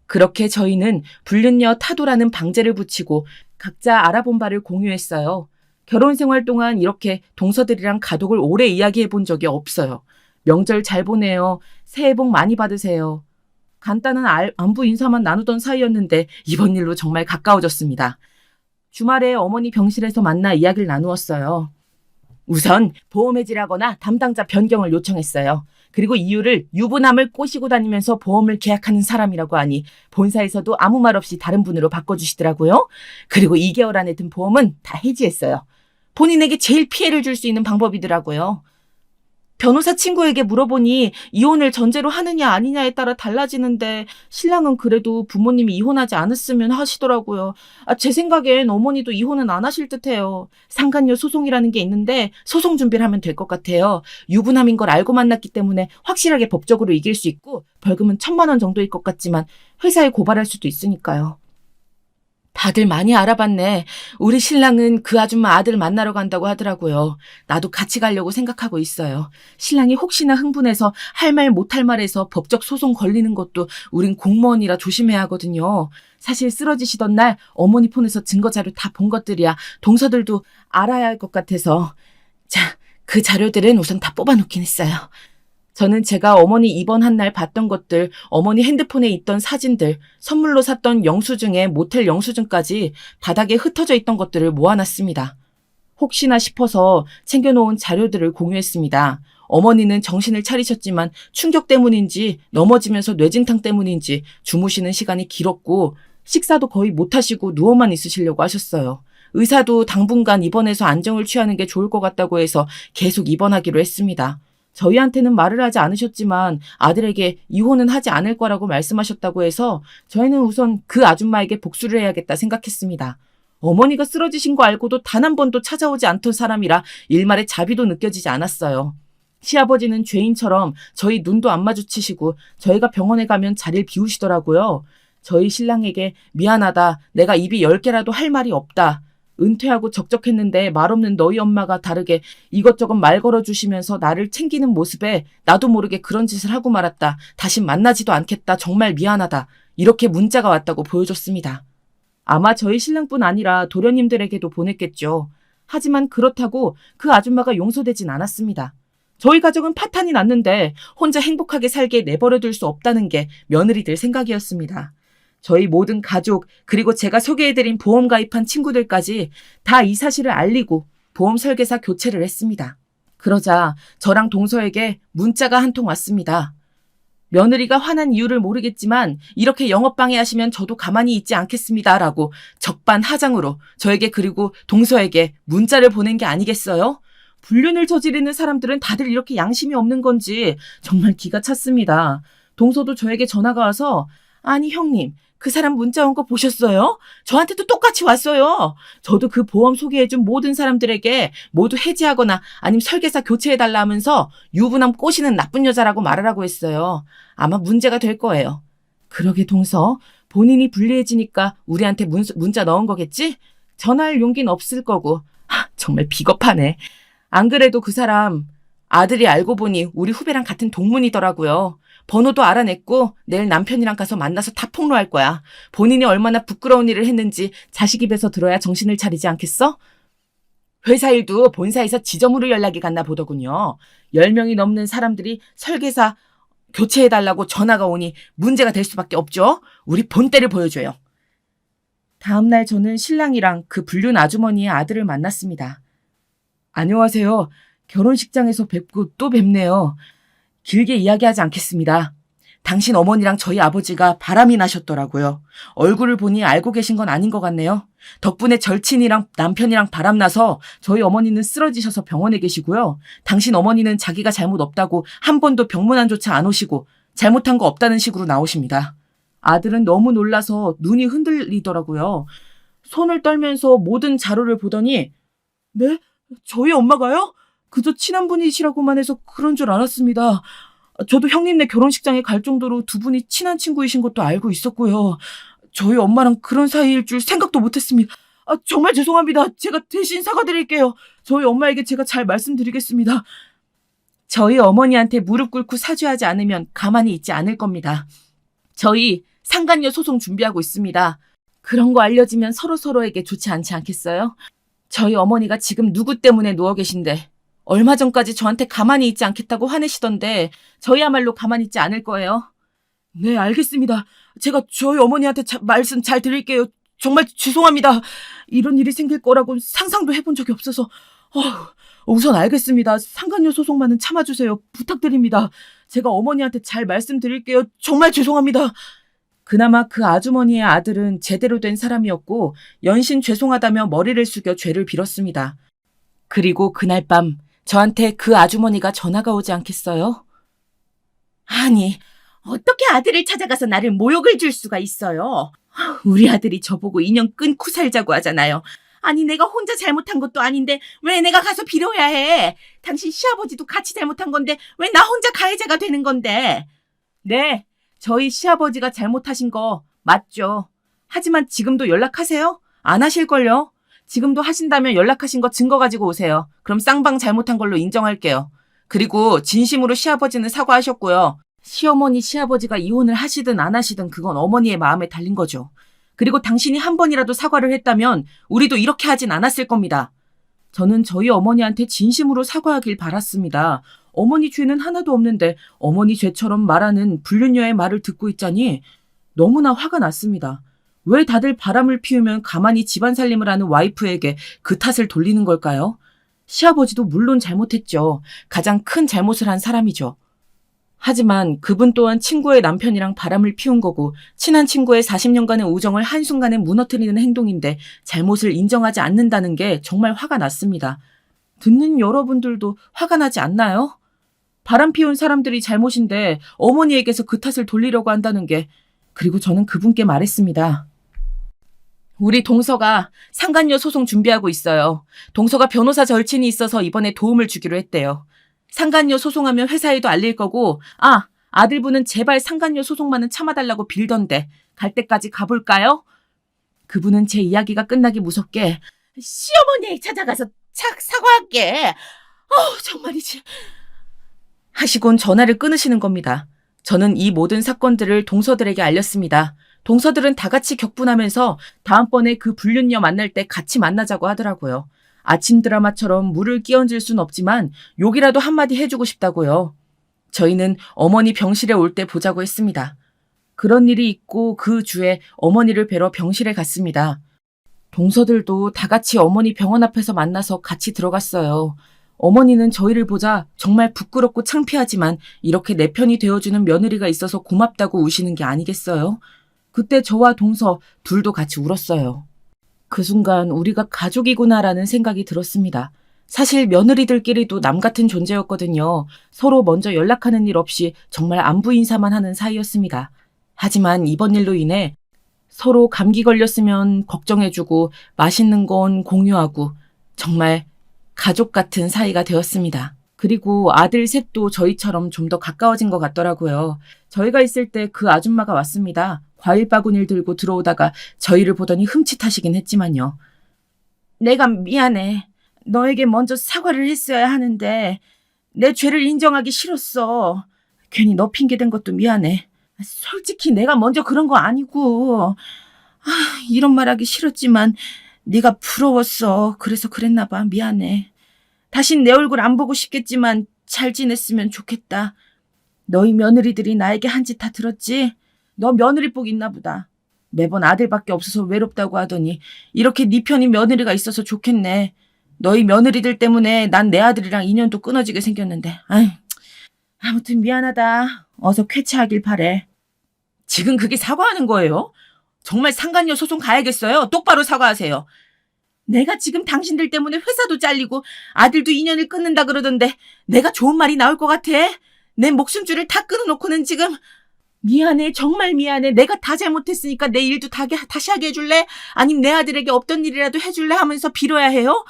그렇게 저희는 불륜녀 타도라는 방제를 붙이고 각자 알아본 바를 공유했어요. 결혼 생활 동안 이렇게 동서들이랑 가족을 오래 이야기해 본 적이 없어요. 명절 잘 보내요. 새해 복 많이 받으세요. 간단한 안부 인사만 나누던 사이였는데 이번 일로 정말 가까워졌습니다. 주말에 어머니 병실에서 만나 이야기를 나누었어요. 우선 보험 해지하거나 담당자 변경을 요청했어요. 그리고 이유를 유부남을 꼬시고 다니면서 보험을 계약하는 사람이라고 하니 본사에서도 아무 말 없이 다른 분으로 바꿔주시더라고요. 그리고 2개월 안에 든 보험은 다 해지했어요. 본인에게 제일 피해를 줄 수 있는 방법이더라고요. 변호사 친구에게 물어보니 이혼을 전제로 하느냐 아니냐에 따라 달라지는데 신랑은 그래도 부모님이 이혼하지 않았으면 하시더라고요. 제 생각엔 어머니도 이혼은 안 하실 듯해요. 상간녀 소송이라는 게 있는데 소송 준비를 하면 될 것 같아요. 유부남인 걸 알고 만났기 때문에 확실하게 법적으로 이길 수 있고 벌금은 1,000만 원 정도일 것 같지만 회사에 고발할 수도 있으니까요. 다들 많이 알아봤네. 우리 신랑은 그 아줌마 아들 만나러 간다고 하더라고요. 나도 같이 가려고 생각하고 있어요. 신랑이 혹시나 흥분해서 할 말 못할 말해서 법적 소송 걸리는 것도 우린 공무원이라 조심해야 하거든요. 사실 쓰러지시던 날 어머니 폰에서 증거자료 다 본 것들이야 동서들도 알아야 할 것 같아서. 자, 그 자료들은 우선 다 뽑아놓긴 했어요. 저는 제가 어머니 입원한 날 봤던 것들, 어머니 핸드폰에 있던 사진들, 선물로 샀던 영수증에 모텔 영수증까지 바닥에 흩어져 있던 것들을 모아놨습니다. 혹시나 싶어서 챙겨놓은 자료들을 공유했습니다. 어머니는 정신을 차리셨지만 충격 때문인지 넘어지면서 뇌진탕 때문인지 주무시는 시간이 길었고 식사도 거의 못하시고 누워만 있으시려고 하셨어요. 의사도 당분간 입원해서 안정을 취하는 게 좋을 것 같다고 해서 계속 입원하기로 했습니다. 저희한테는 말을 하지 않으셨지만 아들에게 이혼은 하지 않을 거라고 말씀하셨다고 해서 저희는 우선 그 아줌마에게 복수를 해야겠다 생각했습니다. 어머니가 쓰러지신 거 알고도 단 한 번도 찾아오지 않던 사람이라 일말의 자비도 느껴지지 않았어요. 시아버지는 죄인처럼 저희 눈도 안 마주치시고 저희가 병원에 가면 자리를 비우시더라고요. 저희 신랑에게 미안하다, 내가 입이 10개라도 할 말이 없다. 은퇴하고 적적했는데 말없는 너희 엄마가 다르게 이것저것 말 걸어주시면서 나를 챙기는 모습에 나도 모르게 그런 짓을 하고 말았다. 다신 만나지도 않겠다. 정말 미안하다. 이렇게 문자가 왔다고 보여줬습니다. 아마 저희 신랑뿐 아니라 도련님들에게도 보냈겠죠. 하지만 그렇다고 그 아줌마가 용서되진 않았습니다. 저희 가족은 파탄이 났는데 혼자 행복하게 살게 내버려둘 수 없다는 게 며느리들 생각이었습니다. 저희 모든 가족, 그리고 제가 소개해드린 보험 가입한 친구들까지 다 이 사실을 알리고 보험 설계사 교체를 했습니다. 그러자 저랑 동서에게 문자가 한 통 왔습니다. 며느리가 화난 이유를 모르겠지만 이렇게 영업방해하시면 저도 가만히 있지 않겠습니다. 라고 적반하장으로 저에게 그리고 동서에게 문자를 보낸 게 아니겠어요? 불륜을 저지르는 사람들은 다들 이렇게 양심이 없는 건지 정말 기가 찼습니다. 동서도 저에게 전화가 와서 아니 형님, 그 사람 문자 온 거 보셨어요? 저한테도 똑같이 왔어요. 저도 그 보험 소개해준 모든 사람들에게 모두 해지하거나 아니면 설계사 교체해달라 하면서 유부남 꼬시는 나쁜 여자라고 말하라고 했어요. 아마 문제가 될 거예요. 그러게 동서, 본인이 불리해지니까 우리한테 문자 넣은 거겠지? 전화할 용기는 없을 거고. 정말 비겁하네. 안 그래도 그 사람 아들이 알고 보니 우리 후배랑 같은 동문이더라고요. 번호도 알아냈고 내일 남편이랑 가서 만나서 다 폭로할 거야. 본인이 얼마나 부끄러운 일을 했는지 자식 입에서 들어야 정신을 차리지 않겠어? 회사 일도 본사에서 지점으로 연락이 갔나 보더군요. 10명이 넘는 사람들이 설계사 교체해달라고 전화가 오니 문제가 될 수밖에 없죠. 우리 본때를 보여줘요. 다음날 저는 신랑이랑 그 불륜 아주머니의 아들을 만났습니다. 안녕하세요. 결혼식장에서 뵙고 또 뵙네요. 길게 이야기하지 않겠습니다. 당신 어머니랑 저희 아버지가 바람이 나셨더라고요. 얼굴을 보니 알고 계신 건 아닌 것 같네요. 덕분에 절친이랑 남편이랑 바람나서 저희 어머니는 쓰러지셔서 병원에 계시고요. 당신 어머니는 자기가 잘못 없다고 한 번도 병문안조차 안 오시고 잘못한 거 없다는 식으로 나오십니다. 아들은 너무 놀라서 눈이 흔들리더라고요. 손을 떨면서 모든 자료를 보더니 네? 저희 엄마가요? 그저 친한 분이시라고만 해서 그런 줄 알았습니다. 저도 형님네 결혼식장에 갈 정도로 두 분이 친한 친구이신 것도 알고 있었고요. 저희 엄마랑 그런 사이일 줄 생각도 못했습니다. 정말 죄송합니다. 제가 대신 사과드릴게요. 저희 엄마에게 제가 잘 말씀드리겠습니다. 저희 어머니한테 무릎 꿇고 사죄하지 않으면 가만히 있지 않을 겁니다. 저희 상간녀 소송 준비하고 있습니다. 그런 거 알려지면 서로서로에게 좋지 않지 않겠어요? 저희 어머니가 지금 누구 때문에 누워 계신데 얼마 전까지 저한테 가만히 있지 않겠다고 화내시던데 저희야말로 가만히 있지 않을 거예요. 네, 알겠습니다. 제가 저희 어머니한테 말씀 잘 드릴게요. 정말 죄송합니다. 이런 일이 생길 거라고 상상도 해본 적이 없어서. 우선 알겠습니다. 상간녀 소송만은 참아주세요. 부탁드립니다. 제가 어머니한테 잘 말씀드릴게요. 정말 죄송합니다. 그나마 그 아주머니의 아들은 제대로 된 사람이었고 연신 죄송하다며 머리를 숙여 죄를 빌었습니다. 그리고 그날 밤 저한테 그 아주머니가 전화가 오지 않겠어요? 아니, 어떻게 아들을 찾아가서 나를 모욕을 줄 수가 있어요? 우리 아들이 저보고 인연 끊고 살자고 하잖아요. 아니, 내가 혼자 잘못한 것도 아닌데 왜 내가 가서 빌어야 해? 당신 시아버지도 같이 잘못한 건데 왜 나 혼자 가해자가 되는 건데? 네, 저희 시아버지가 잘못하신 거 맞죠. 하지만 지금도 연락하세요? 안 하실걸요? 지금도 하신다면 연락하신 거 증거 가지고 오세요. 그럼 쌍방 잘못한 걸로 인정할게요. 그리고 진심으로 시아버지는 사과하셨고요. 시어머니, 시아버지가 이혼을 하시든 안 하시든 그건 어머니의 마음에 달린 거죠. 그리고 당신이 한 번이라도 사과를 했다면 우리도 이렇게 하진 않았을 겁니다. 저는 저희 어머니한테 진심으로 사과하길 바랐습니다. 어머니 죄는 하나도 없는데 어머니 죄처럼 말하는 불륜녀의 말을 듣고 있자니 너무나 화가 났습니다. 왜 다들 바람을 피우면 가만히 집안 살림을 하는 와이프에게 그 탓을 돌리는 걸까요? 시아버지도 물론 잘못했죠. 가장 큰 잘못을 한 사람이죠. 하지만 그분 또한 친구의 남편이랑 바람을 피운 거고 친한 친구의 40년간의 우정을 한순간에 무너뜨리는 행동인데 잘못을 인정하지 않는다는 게 정말 화가 났습니다. 듣는 여러분들도 화가 나지 않나요? 바람 피운 사람들이 잘못인데 어머니에게서 그 탓을 돌리려고 한다는 게. 그리고 저는 그분께 말했습니다. 우리 동서가 상간녀 소송 준비하고 있어요. 동서가 변호사 절친이 있어서 이번에 도움을 주기로 했대요. 상간녀 소송하면 회사에도 알릴 거고 아들분은 제발 상간녀 소송만은 참아달라고 빌던데 갈 때까지 가볼까요? 그분은 제 이야기가 끝나기 무섭게 시어머니 찾아가서 사과할게. 정말이지. 하시곤 전화를 끊으시는 겁니다. 저는 이 모든 사건들을 동서들에게 알렸습니다. 동서들은 다 같이 격분하면서 다음번에 그 불륜녀 만날 때 같이 만나자고 하더라고요. 아침 드라마처럼 물을 끼얹을 순 없지만 욕이라도 한마디 해주고 싶다고요. 저희는 어머니 병실에 올 때 보자고 했습니다. 그런 일이 있고 그 주에 어머니를 뵈러 병실에 갔습니다. 동서들도 다 같이 어머니 병원 앞에서 만나서 같이 들어갔어요. 어머니는 저희를 보자 정말 부끄럽고 창피하지만 이렇게 내 편이 되어주는 며느리가 있어서 고맙다고 우시는 게 아니겠어요? 그때 저와 동서 둘도 같이 울었어요. 그 순간 우리가 가족이구나라는 생각이 들었습니다. 사실 며느리들끼리도 남 같은 존재였거든요. 서로 먼저 연락하는 일 없이 정말 안부 인사만 하는 사이였습니다. 하지만 이번 일로 인해 서로 감기 걸렸으면 걱정해주고 맛있는 건 공유하고 정말 가족 같은 사이가 되었습니다. 그리고 아들 셋도 저희처럼 좀 더 가까워진 것 같더라고요. 저희가 있을 때 그 아줌마가 왔습니다. 과일 바구니를 들고 들어오다가 저희를 보더니 흠칫하시긴 했지만요. 내가 미안해. 너에게 먼저 사과를 했어야 하는데 내 죄를 인정하기 싫었어. 괜히 너 핑계댄 것도 미안해. 솔직히 내가 먼저 그런 거 아니고 이런 말하기 싫었지만 네가 부러웠어. 그래서 그랬나 봐. 미안해. 다신 내 얼굴 안 보고 싶겠지만 잘 지냈으면 좋겠다. 너희 며느리들이 나에게 한 짓 다 들었지? 너 며느리 복 있나 보다. 매번 아들밖에 없어서 외롭다고 하더니 이렇게 네 편인 며느리가 있어서 좋겠네. 너희 며느리들 때문에 난 내 아들이랑 인연도 끊어지게 생겼는데. 아무튼 미안하다. 어서 쾌차하길 바래. 지금 그게 사과하는 거예요? 정말 상간녀 소송 가야겠어요. 똑바로 사과하세요. 내가 지금 당신들 때문에 회사도 잘리고 아들도 인연을 끊는다 그러던데 내가 좋은 말이 나올 것 같아? 내 목숨줄을 다 끊어놓고는 지금 미안해. 정말 미안해. 내가 다 잘못했으니까 내 일도 다시 하게 해줄래? 아님 내 아들에게 없던 일이라도 해줄래? 하면서 빌어야 해요?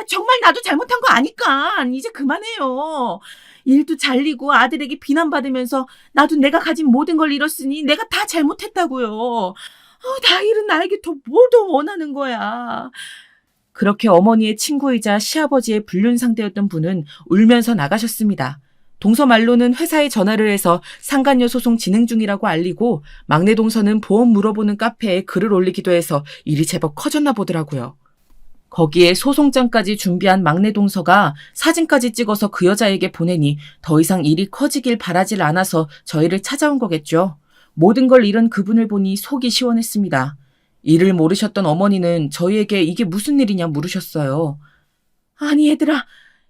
정말 나도 잘못한 거 아니까 이제 그만해요. 일도 잘리고 아들에게 비난받으면서 나도 내가 가진 모든 걸 잃었으니 내가 다 잘못했다고요. 다 잃은 나에게 뭘 더 원하는 거야. 그렇게 어머니의 친구이자 시아버지의 불륜 상대였던 분은 울면서 나가셨습니다. 동서 말로는 회사에 전화를 해서 상간녀 소송 진행 중이라고 알리고 막내 동서는 보험 물어보는 카페에 글을 올리기도 해서 일이 제법 커졌나 보더라고요. 거기에 소송장까지 준비한 막내 동서가 사진까지 찍어서 그 여자에게 보내니 더 이상 일이 커지길 바라질 않아서 저희를 찾아온 거겠죠. 모든 걸 잃은 그분을 보니 속이 시원했습니다. 이를 모르셨던 어머니는 저희에게 이게 무슨 일이냐 물으셨어요. 아니 얘들아,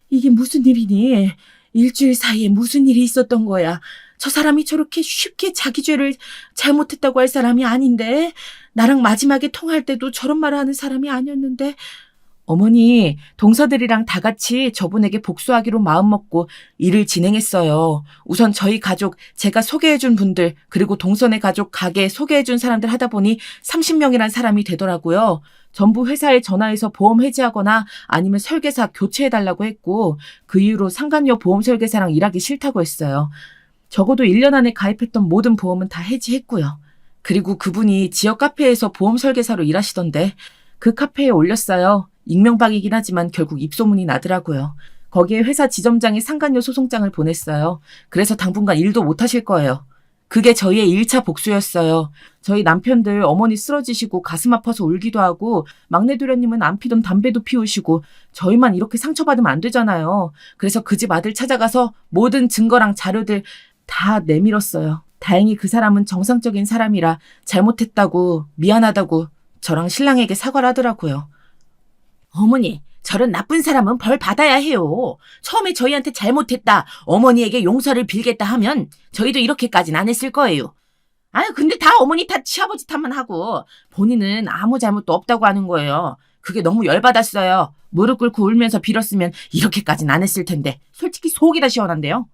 이게 무슨 일이니? 일주일 사이에 무슨 일이 있었던 거야. 저 사람이 저렇게 쉽게 자기 죄를 잘못했다고 할 사람이 아닌데 나랑 마지막에 통화할 때도 저런 말을 하는 사람이 아니었는데. 어머니, 동서들이랑 다 같이 저분에게 복수하기로 마음먹고 일을 진행했어요. 우선 저희 가족, 제가 소개해준 분들, 그리고 동서네 가족 가게 소개해준 사람들 하다 보니 30명이란 사람이 되더라고요. 전부 회사에 전화해서 보험 해지하거나 아니면 설계사 교체해달라고 했고 그 이후로 상간녀 보험 설계사랑 일하기 싫다고 했어요. 적어도 1년 안에 가입했던 모든 보험은 다 해지했고요. 그리고 그분이 지역 카페에서 보험 설계사로 일하시던데 그 카페에 올렸어요. 익명방이긴 하지만 결국 입소문이 나더라고요. 거기에 회사 지점장이 상간녀 소송장을 보냈어요. 그래서 당분간 일도 못 하실 거예요. 그게 저희의 1차 복수였어요. 저희 남편들 어머니 쓰러지시고 가슴 아파서 울기도 하고 막내 도련님은 안 피던 담배도 피우시고 저희만 이렇게 상처받으면 안 되잖아요. 그래서 그 집 아들 찾아가서 모든 증거랑 자료들 다 내밀었어요. 다행히 그 사람은 정상적인 사람이라 잘못했다고 미안하다고 저랑 신랑에게 사과를 하더라고요. 어머니, 저런 나쁜 사람은 벌 받아야 해요. 처음에 저희한테 잘못했다, 어머니에게 용서를 빌겠다 하면 저희도 이렇게까지는 안 했을 거예요. 근데 다 어머니 탓, 시아버지 탓만 하고 본인은 아무 잘못도 없다고 하는 거예요. 그게 너무 열받았어요. 무릎 꿇고 울면서 빌었으면 이렇게까지는 안 했을 텐데. 솔직히 속이 다 시원한데요.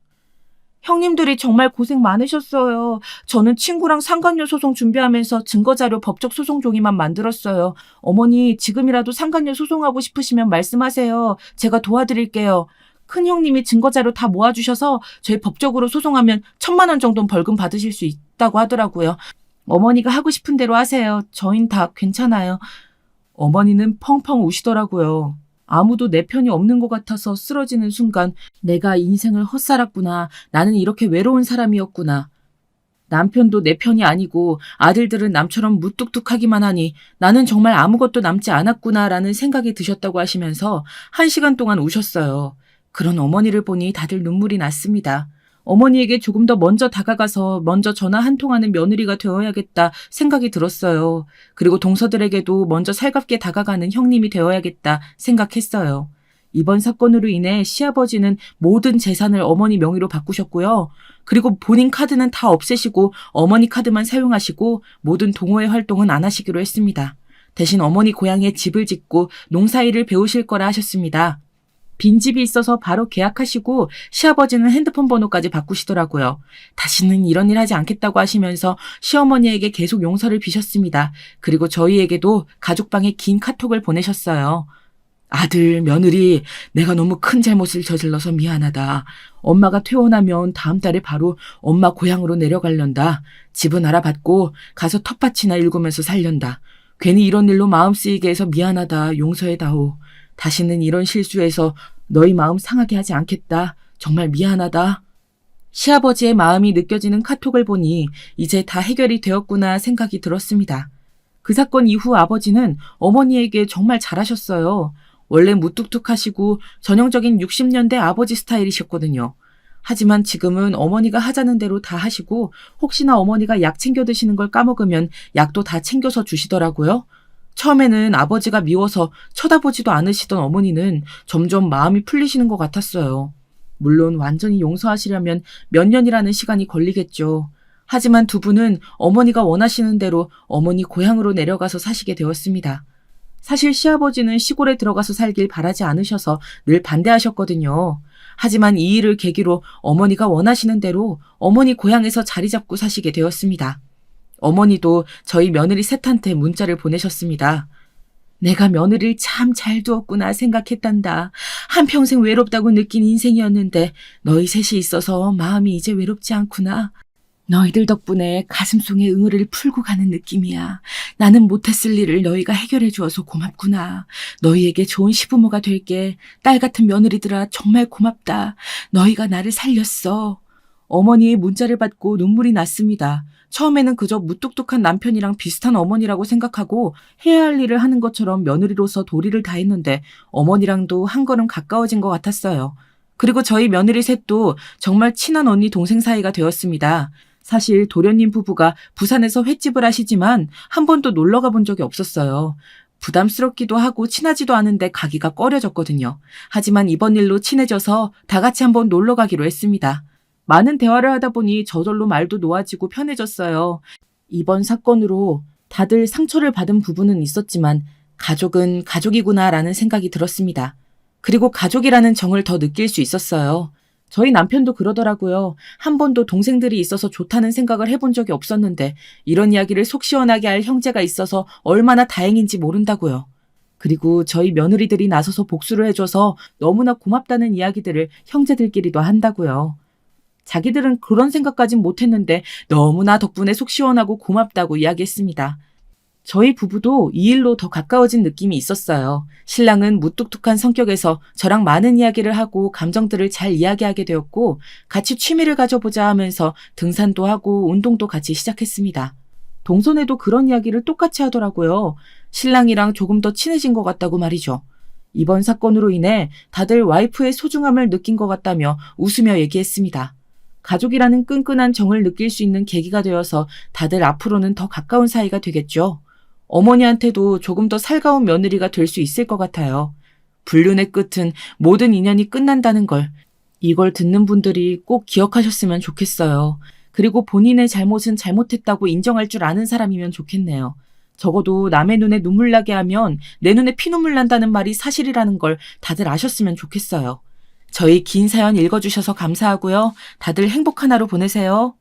형님들이 정말 고생 많으셨어요. 저는 친구랑 상간녀 소송 준비하면서 증거자료 법적 소송 종이만 만들었어요. 어머니, 지금이라도 상간녀 소송하고 싶으시면 말씀하세요. 제가 도와드릴게요. 큰형님이 증거자료 다 모아주셔서 저희 법적으로 소송하면 1,000만 원 정도는 벌금 받으실 수 있다고 하더라고요. 어머니가 하고 싶은 대로 하세요. 저흰 다 괜찮아요. 어머니는 펑펑 우시더라고요. 아무도 내 편이 없는 것 같아서 쓰러지는 순간 내가 인생을 헛살았구나. 나는 이렇게 외로운 사람이었구나. 남편도 내 편이 아니고 아들들은 남처럼 무뚝뚝하기만 하니 나는 정말 아무것도 남지 않았구나라는 생각이 드셨다고 하시면서 1시간 동안 우셨어요. 그런 어머니를 보니 다들 눈물이 났습니다. 어머니에게 조금 더 먼저 다가가서 먼저 전화 한 통하는 며느리가 되어야겠다 생각이 들었어요. 그리고 동서들에게도 먼저 살갑게 다가가는 형님이 되어야겠다 생각했어요. 이번 사건으로 인해 시아버지는 모든 재산을 어머니 명의로 바꾸셨고요. 그리고 본인 카드는 다 없애시고 어머니 카드만 사용하시고 모든 동호회 활동은 안 하시기로 했습니다. 대신 어머니 고향에 집을 짓고 농사일을 배우실 거라 하셨습니다. 빈집이 있어서 바로 계약하시고 시아버지는 핸드폰 번호까지 바꾸시더라고요. 다시는 이런 일 하지 않겠다고 하시면서 시어머니에게 계속 용서를 비셨습니다. 그리고 저희에게도 가족방에 긴 카톡을 보내셨어요. 아들, 며느리, 내가 너무 큰 잘못을 저질러서 미안하다. 엄마가 퇴원하면 다음 달에 바로 엄마 고향으로 내려갈련다. 집은 알아봤고 가서 텃밭이나 일구면서 살련다. 괜히 이런 일로 마음 쓰이게 해서 미안하다. 용서해다오. 다시는 이런 실수해서 너희 마음 상하게 하지 않겠다. 정말 미안하다. 시아버지의 마음이 느껴지는 카톡을 보니 이제 다 해결이 되었구나 생각이 들었습니다. 그 사건 이후 아버지는 어머니에게 정말 잘하셨어요. 원래 무뚝뚝하시고 전형적인 60년대 아버지 스타일이셨거든요. 하지만 지금은 어머니가 하자는 대로 다 하시고 혹시나 어머니가 약 챙겨 드시는 걸 까먹으면 약도 다 챙겨서 주시더라고요. 처음에는 아버지가 미워서 쳐다보지도 않으시던 어머니는 점점 마음이 풀리시는 것 같았어요. 물론 완전히 용서하시려면 몇 년이라는 시간이 걸리겠죠. 하지만 두 분은 어머니가 원하시는 대로 어머니 고향으로 내려가서 사시게 되었습니다. 사실 시아버지는 시골에 들어가서 살길 바라지 않으셔서 늘 반대하셨거든요. 하지만 이 일을 계기로 어머니가 원하시는 대로 어머니 고향에서 자리 잡고 사시게 되었습니다. 어머니도 저희 며느리 셋한테 문자를 보내셨습니다. 내가 며느리를 참 잘 두었구나 생각했단다. 한평생 외롭다고 느낀 인생이었는데 너희 셋이 있어서 마음이 이제 외롭지 않구나. 너희들 덕분에 가슴속의 응어리를 풀고 가는 느낌이야. 나는 못했을 일을 너희가 해결해 주어서 고맙구나. 너희에게 좋은 시부모가 될게. 딸 같은 며느리들아 정말 고맙다. 너희가 나를 살렸어. 어머니의 문자를 받고 눈물이 났습니다. 처음에는 그저 무뚝뚝한 남편이랑 비슷한 어머니라고 생각하고 해야 할 일을 하는 것처럼 며느리로서 도리를 다했는데 어머니랑도 한 걸음 가까워진 것 같았어요. 그리고 저희 며느리 셋도 정말 친한 언니 동생 사이가 되었습니다. 사실 도련님 부부가 부산에서 횟집을 하시지만 한 번도 놀러 가본 적이 없었어요. 부담스럽기도 하고 친하지도 않은데 가기가 꺼려졌거든요. 하지만 이번 일로 친해져서 다 같이 한번 놀러 가기로 했습니다. 많은 대화를 하다 보니 저절로 말도 놓아지고 편해졌어요. 이번 사건으로 다들 상처를 받은 부분은 있었지만 가족은 가족이구나라는 생각이 들었습니다. 그리고 가족이라는 정을 더 느낄 수 있었어요. 저희 남편도 그러더라고요. 한 번도 동생들이 있어서 좋다는 생각을 해본 적이 없었는데 이런 이야기를 속 시원하게 할 형제가 있어서 얼마나 다행인지 모른다고요. 그리고 저희 며느리들이 나서서 복수를 해줘서 너무나 고맙다는 이야기들을 형제들끼리도 한다고요. 자기들은 그런 생각까진 못했는데 너무나 덕분에 속 시원하고 고맙다고 이야기했습니다. 저희 부부도 이 일로 더 가까워진 느낌이 있었어요. 신랑은 무뚝뚝한 성격에서 저랑 많은 이야기를 하고 감정들을 잘 이야기하게 되었고 같이 취미를 가져보자 하면서 등산도 하고 운동도 같이 시작했습니다. 동선에도 그런 이야기를 똑같이 하더라고요. 신랑이랑 조금 더 친해진 것 같다고 말이죠. 이번 사건으로 인해 다들 와이프의 소중함을 느낀 것 같다며 웃으며 얘기했습니다. 가족이라는 끈끈한 정을 느낄 수 있는 계기가 되어서 다들 앞으로는 더 가까운 사이가 되겠죠. 어머니한테도 조금 더 살가운 며느리가 될 수 있을 것 같아요. 불륜의 끝은 모든 인연이 끝난다는 걸, 이걸 듣는 분들이 꼭 기억하셨으면 좋겠어요. 그리고 본인의 잘못은 잘못했다고 인정할 줄 아는 사람이면 좋겠네요. 적어도 남의 눈에 눈물 나게 하면 내 눈에 피눈물 난다는 말이 사실이라는 걸 다들 아셨으면 좋겠어요. 저희 긴 사연 읽어주셔서 감사하고요. 다들 행복한 하루 보내세요.